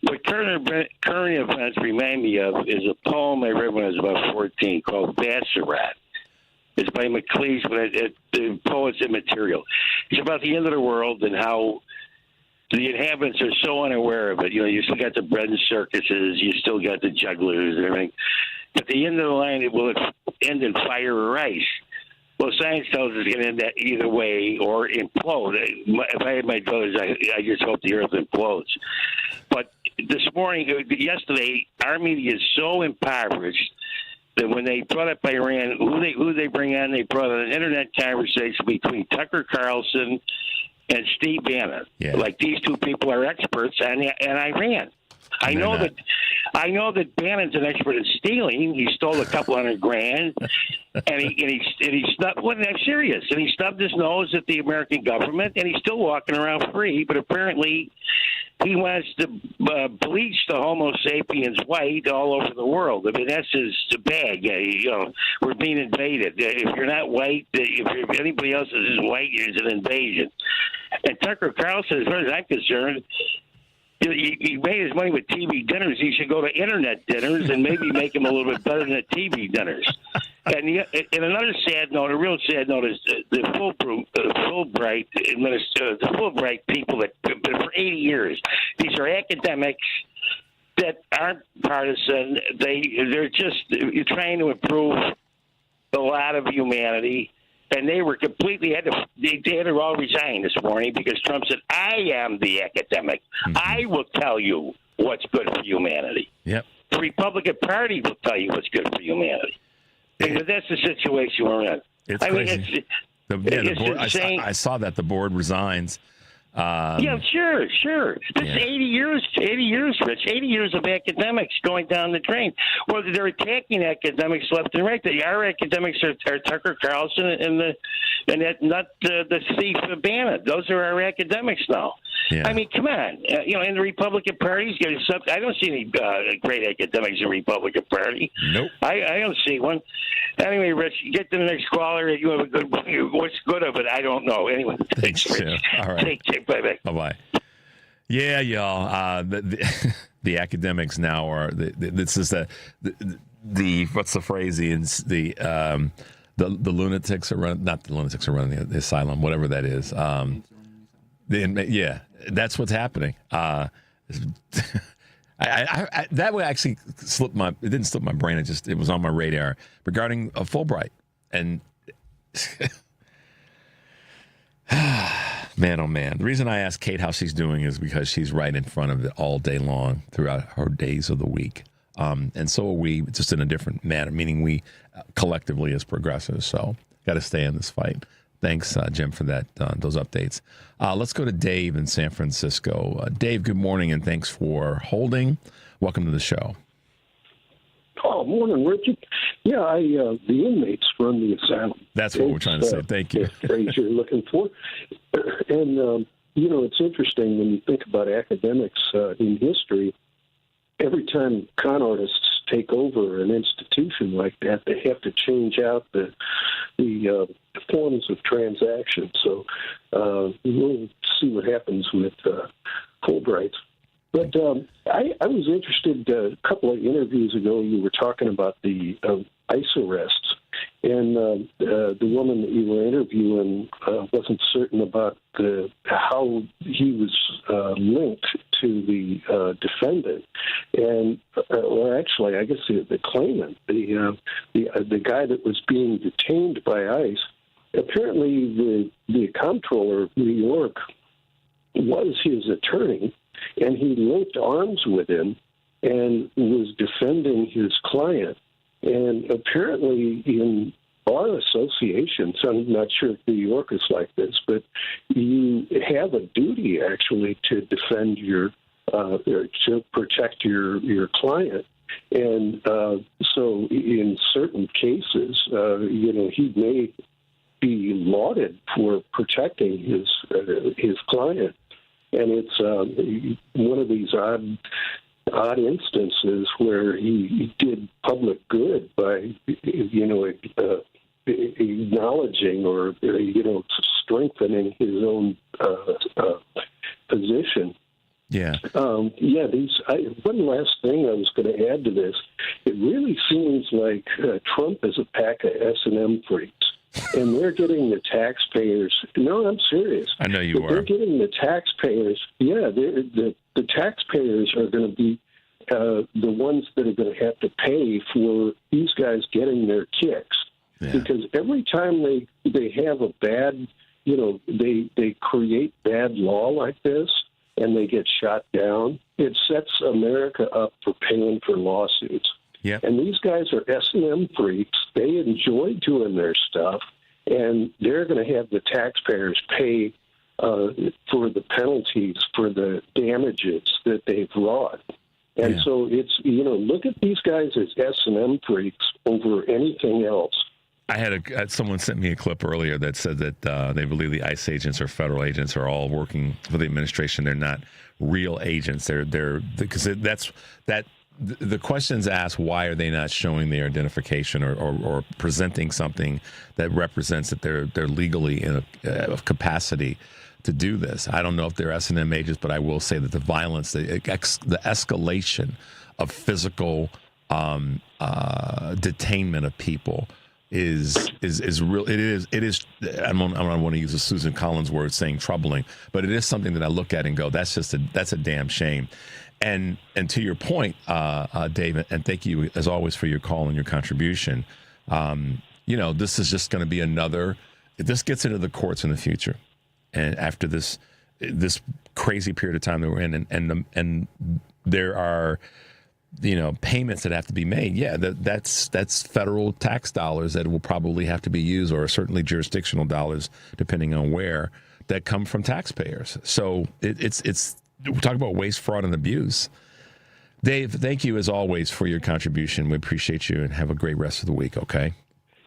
[SPEAKER 11] What current events remind me of is a poem I read when I was about 14 called Vassarot. It's by McLeish, but the poet's immaterial. It's about the end of the world and how the inhabitants are so unaware of it. You still got the bread and circuses, you still got the jugglers and everything. At the end of the line, it will end in fire or ice. Well, science tells us it's going to end that either way or implode. If I had my druthers, I just hope the earth implodes. But yesterday, our media is so impoverished that when they brought up Iran, who they bring on, they brought on an internet conversation between Tucker Carlson and Steve Bannon. Yeah. Like these two people are experts on Iran. I know that Bannon's an expert in stealing. He stole $200,000, and he snubbed. Well, I'm serious. And he stubbed his nose at the American government, and he's still walking around free. But apparently, he wants to bleach the Homo sapiens white all over the world. I mean, that's his bag. We're being invaded. If you're not white, if anybody else is white, it's an invasion. And Tucker Carlson, as far as I'm concerned, he made his money with TV dinners. He should go to internet dinners and maybe make them a little bit better than the TV dinners. And another sad note, a real sad note, is the Fulbright people that have been for 80 years. These are academics that aren't partisan. They're just trying to improve a lot of humanity. And they were completely they had to all resign this morning because Trump said, "I am the academic. Mm-hmm. I will tell you what's good for humanity."
[SPEAKER 18] Yep.
[SPEAKER 11] The Republican Party will tell you what's good for humanity. Because that's the situation we're in.
[SPEAKER 18] It's crazy. I saw that the board resigns.
[SPEAKER 11] Yeah, sure. This 80 years, Rich. 80 years of academics going down the drain. Well, they're attacking academics left and right. Our academics are Tucker Carlson and not the thief Bannon. Those are our academics now.
[SPEAKER 18] Yeah.
[SPEAKER 11] I mean, come on. In the Republican Party, I don't see any great academics in the Republican Party.
[SPEAKER 18] Nope.
[SPEAKER 11] I don't see one. Anyway, Rich, get to the next caller. You have a good one. What's good of it? I don't know. Anyway, thanks, Rich.
[SPEAKER 18] All right.
[SPEAKER 11] Take care. Bye-bye.
[SPEAKER 18] Bye-bye. Yeah, y'all. The academics now are this is the what's the phrase? The lunatics are running. Not the lunatics are running the asylum. Whatever that is. That's what's happening. I that would actually slip my. It didn't slip my brain. It was on my radar regarding Fulbright and. Man, oh man. The reason I asked Kate how she's doing is because she's right in front of it all day long throughout her days of the week. And so are we, just in a different manner, meaning we collectively as progressives. So got to stay in this fight. Thanks, Jim, for that those updates. Let's go to Dave in San Francisco. Dave, good morning, and thanks for holding. Welcome to the show.
[SPEAKER 17] Oh, morning, Richard. Yeah, the inmates run the asylum.
[SPEAKER 18] That's what we're trying to say. Thank you.
[SPEAKER 17] The phrase you're looking for. And, it's interesting when you think about academics in history, every time con artists take over an institution like that, they have to change out the forms of transaction. So we'll see what happens with Fulbright. But I was interested a couple of interviews ago. You were talking about the ICE arrests, and the woman that you were interviewing wasn't certain about how he was linked to the defendant, and or actually, I guess the claimant, the guy that was being detained by ICE. Apparently, the comptroller of New York was his attorney. And he linked arms with him and was defending his client. And apparently in bar associations, I'm not sure if New York is like this, but you have a duty actually to defend to protect your client. And so in certain cases, he may be lauded for protecting his client. And it's one of these odd instances where he did public good by, acknowledging or, strengthening his own position.
[SPEAKER 18] Yeah.
[SPEAKER 17] One last thing I was going to add to this. It really seems like Trump is a pack of S&M freaks. And they're getting the taxpayers. No, I'm serious.
[SPEAKER 18] I know you are.
[SPEAKER 17] They're getting the taxpayers. Yeah, the taxpayers are going to be the ones that are going to have to pay for these guys getting their kicks. Yeah. Because every time they have a bad, they create bad law like this and they get shot down, it sets America up for paying for lawsuits.
[SPEAKER 18] Yep.
[SPEAKER 17] And these guys are S&M freaks. They enjoy doing their stuff, and they're going to have the taxpayers pay for the penalties for the damages that they've wrought. And so it's, look at these guys as S&M freaks over anything else.
[SPEAKER 18] I had someone sent me a clip earlier that said that they believe the ICE agents or federal agents are all working for the administration. They're not real agents. They're because that's that. The questions asked, why are they not showing their identification or presenting something that represents that they're legally in a capacity to do this? I don't know if they're S&M agents, but I will say that the violence, the escalation of physical detainment of people is real. It is. I don't want to use a Susan Collins word saying troubling, but it is something that I look at and go, that's a damn shame. And to your point, David, and thank you as always for your call and your contribution. This is just going to be another. This gets into the courts in the future, and after this crazy period of time that we're in, and there are payments that have to be made. Yeah, that's federal tax dollars that will probably have to be used, or certainly jurisdictional dollars, depending on where, that come from taxpayers. So it's we talk about waste, fraud, and abuse. Dave, thank you as always for your contribution. We appreciate you, and have a great rest of the week. Okay.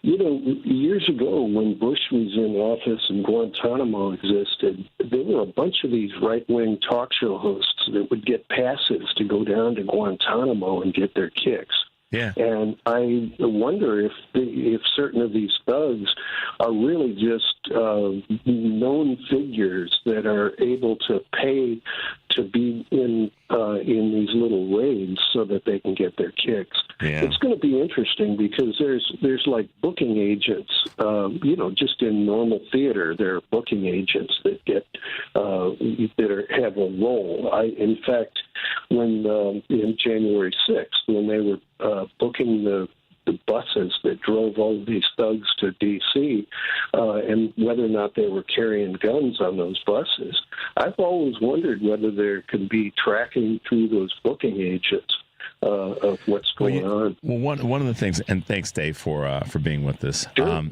[SPEAKER 17] Years ago when Bush was in office and Guantanamo existed, there were a bunch of these right-wing talk show hosts that would get passes to go down to Guantanamo and get their kicks.
[SPEAKER 18] Yeah.
[SPEAKER 17] And I wonder if certain of these thugs are really just known figures that are able to pay to be in these little raids so that they can get their kicks.
[SPEAKER 18] Yeah.
[SPEAKER 17] It's going to be interesting because there's like booking agents, just in normal theater, there are booking agents that get have a role. In fact, when in January 6th, when they were booking the buses that drove all of these thugs to D.C., and whether or not they were carrying guns on those buses, I've always wondered whether there could be tracking through those booking agents of what's going on.
[SPEAKER 18] Well, one of the things, and thanks, Dave, for being with us.
[SPEAKER 17] Sure.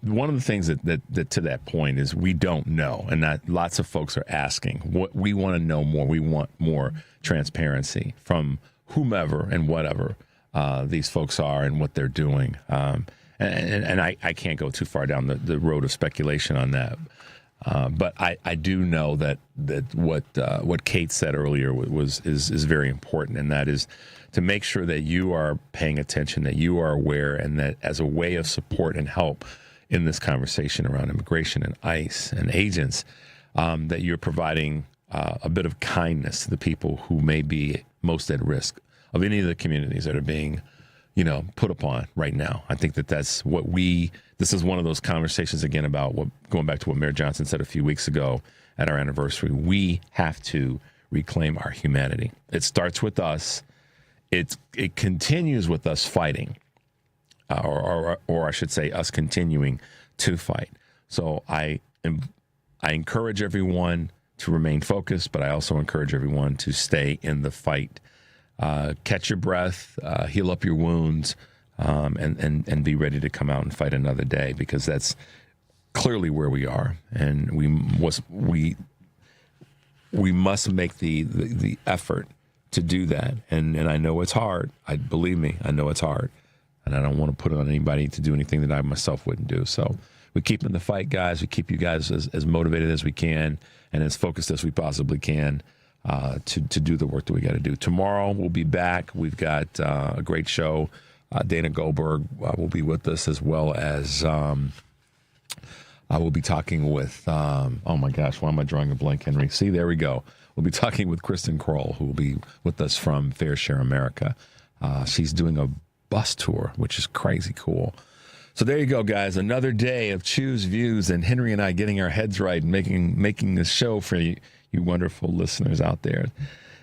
[SPEAKER 18] One of the things that to that point is we don't know, and that lots of folks are asking. What we want to know more. We want more transparency from whomever and whatever these folks are and what they're doing. And I can't go too far down the road of speculation on that. But I do know that what Kate said earlier is very important, and that is to make sure that you are paying attention, that you are aware, and that as a way of support and help in this conversation around immigration and ICE and agents, that you're providing a bit of kindness to the people who may be most at risk of any of the communities that are being put upon right now. I think that's what this is one of those conversations again about going back to what Mayor Johnson said a few weeks ago at our anniversary. We have to reclaim our humanity. It starts with us. It continues with us fighting, or I should say us continuing to fight. So I encourage everyone to remain focused, but I also encourage everyone to stay in the fight. Catch your breath, heal up your wounds, and be ready to come out and fight another day, because that's clearly where we are, and we must make the effort to do that. And I know it's hard. Believe me, I know it's hard, and I don't want to put it on anybody to do anything that I myself wouldn't do. So we keep in the fight, guys. We keep you guys as motivated as we can and as focused as we possibly can. To do the work that we got to do. Tomorrow we'll be back. We've got a great show. Dana Goldberg will be with us, as well as I will be talking with, oh my gosh, why am I drawing a blank, Henry? See, there we go. We'll be talking with Kristen Kroll, who will be with us from Fair Share America. She's doing a bus tour, which is crazy cool. So there you go, guys. Another day of Choose Views, and Henry and I getting our heads right and making this show for you wonderful listeners out there.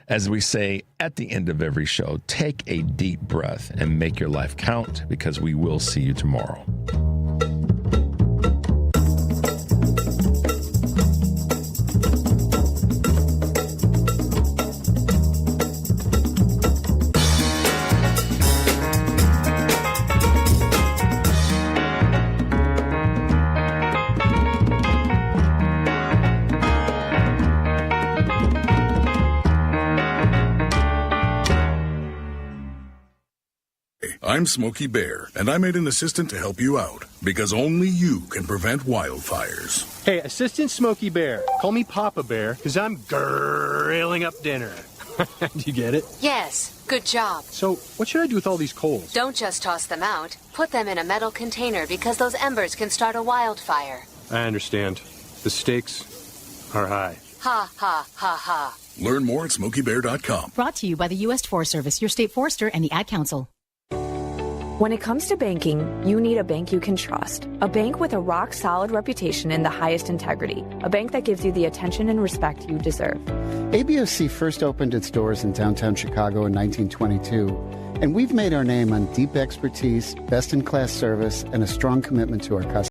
[SPEAKER 18] As we say at the end of every show, take a deep breath and make your life count, because we will see you tomorrow.
[SPEAKER 19] I'm Smokey Bear, and I made an assistant to help you out, because only you can prevent wildfires.
[SPEAKER 20] Hey, Assistant Smokey Bear, call me Papa Bear, because I'm grilling up dinner. Do you get it?
[SPEAKER 21] Yes, good job.
[SPEAKER 20] So, what should I do with all these coals?
[SPEAKER 21] Don't just toss them out. Put them in a metal container, because those embers can start a wildfire.
[SPEAKER 20] I understand. The stakes are high.
[SPEAKER 21] Ha, ha, ha, ha.
[SPEAKER 19] Learn more at SmokeyBear.com.
[SPEAKER 4] Brought to you by the U.S. Forest Service, your state forester, and the Ad Council.
[SPEAKER 22] When it comes to banking, you need a bank you can trust. A bank with a rock-solid reputation and the highest integrity. A bank that gives you the attention and respect you deserve.
[SPEAKER 23] ABOC first opened its doors in downtown Chicago in 1922, and we've made our name on deep expertise, best-in-class service, and a strong commitment to our customers.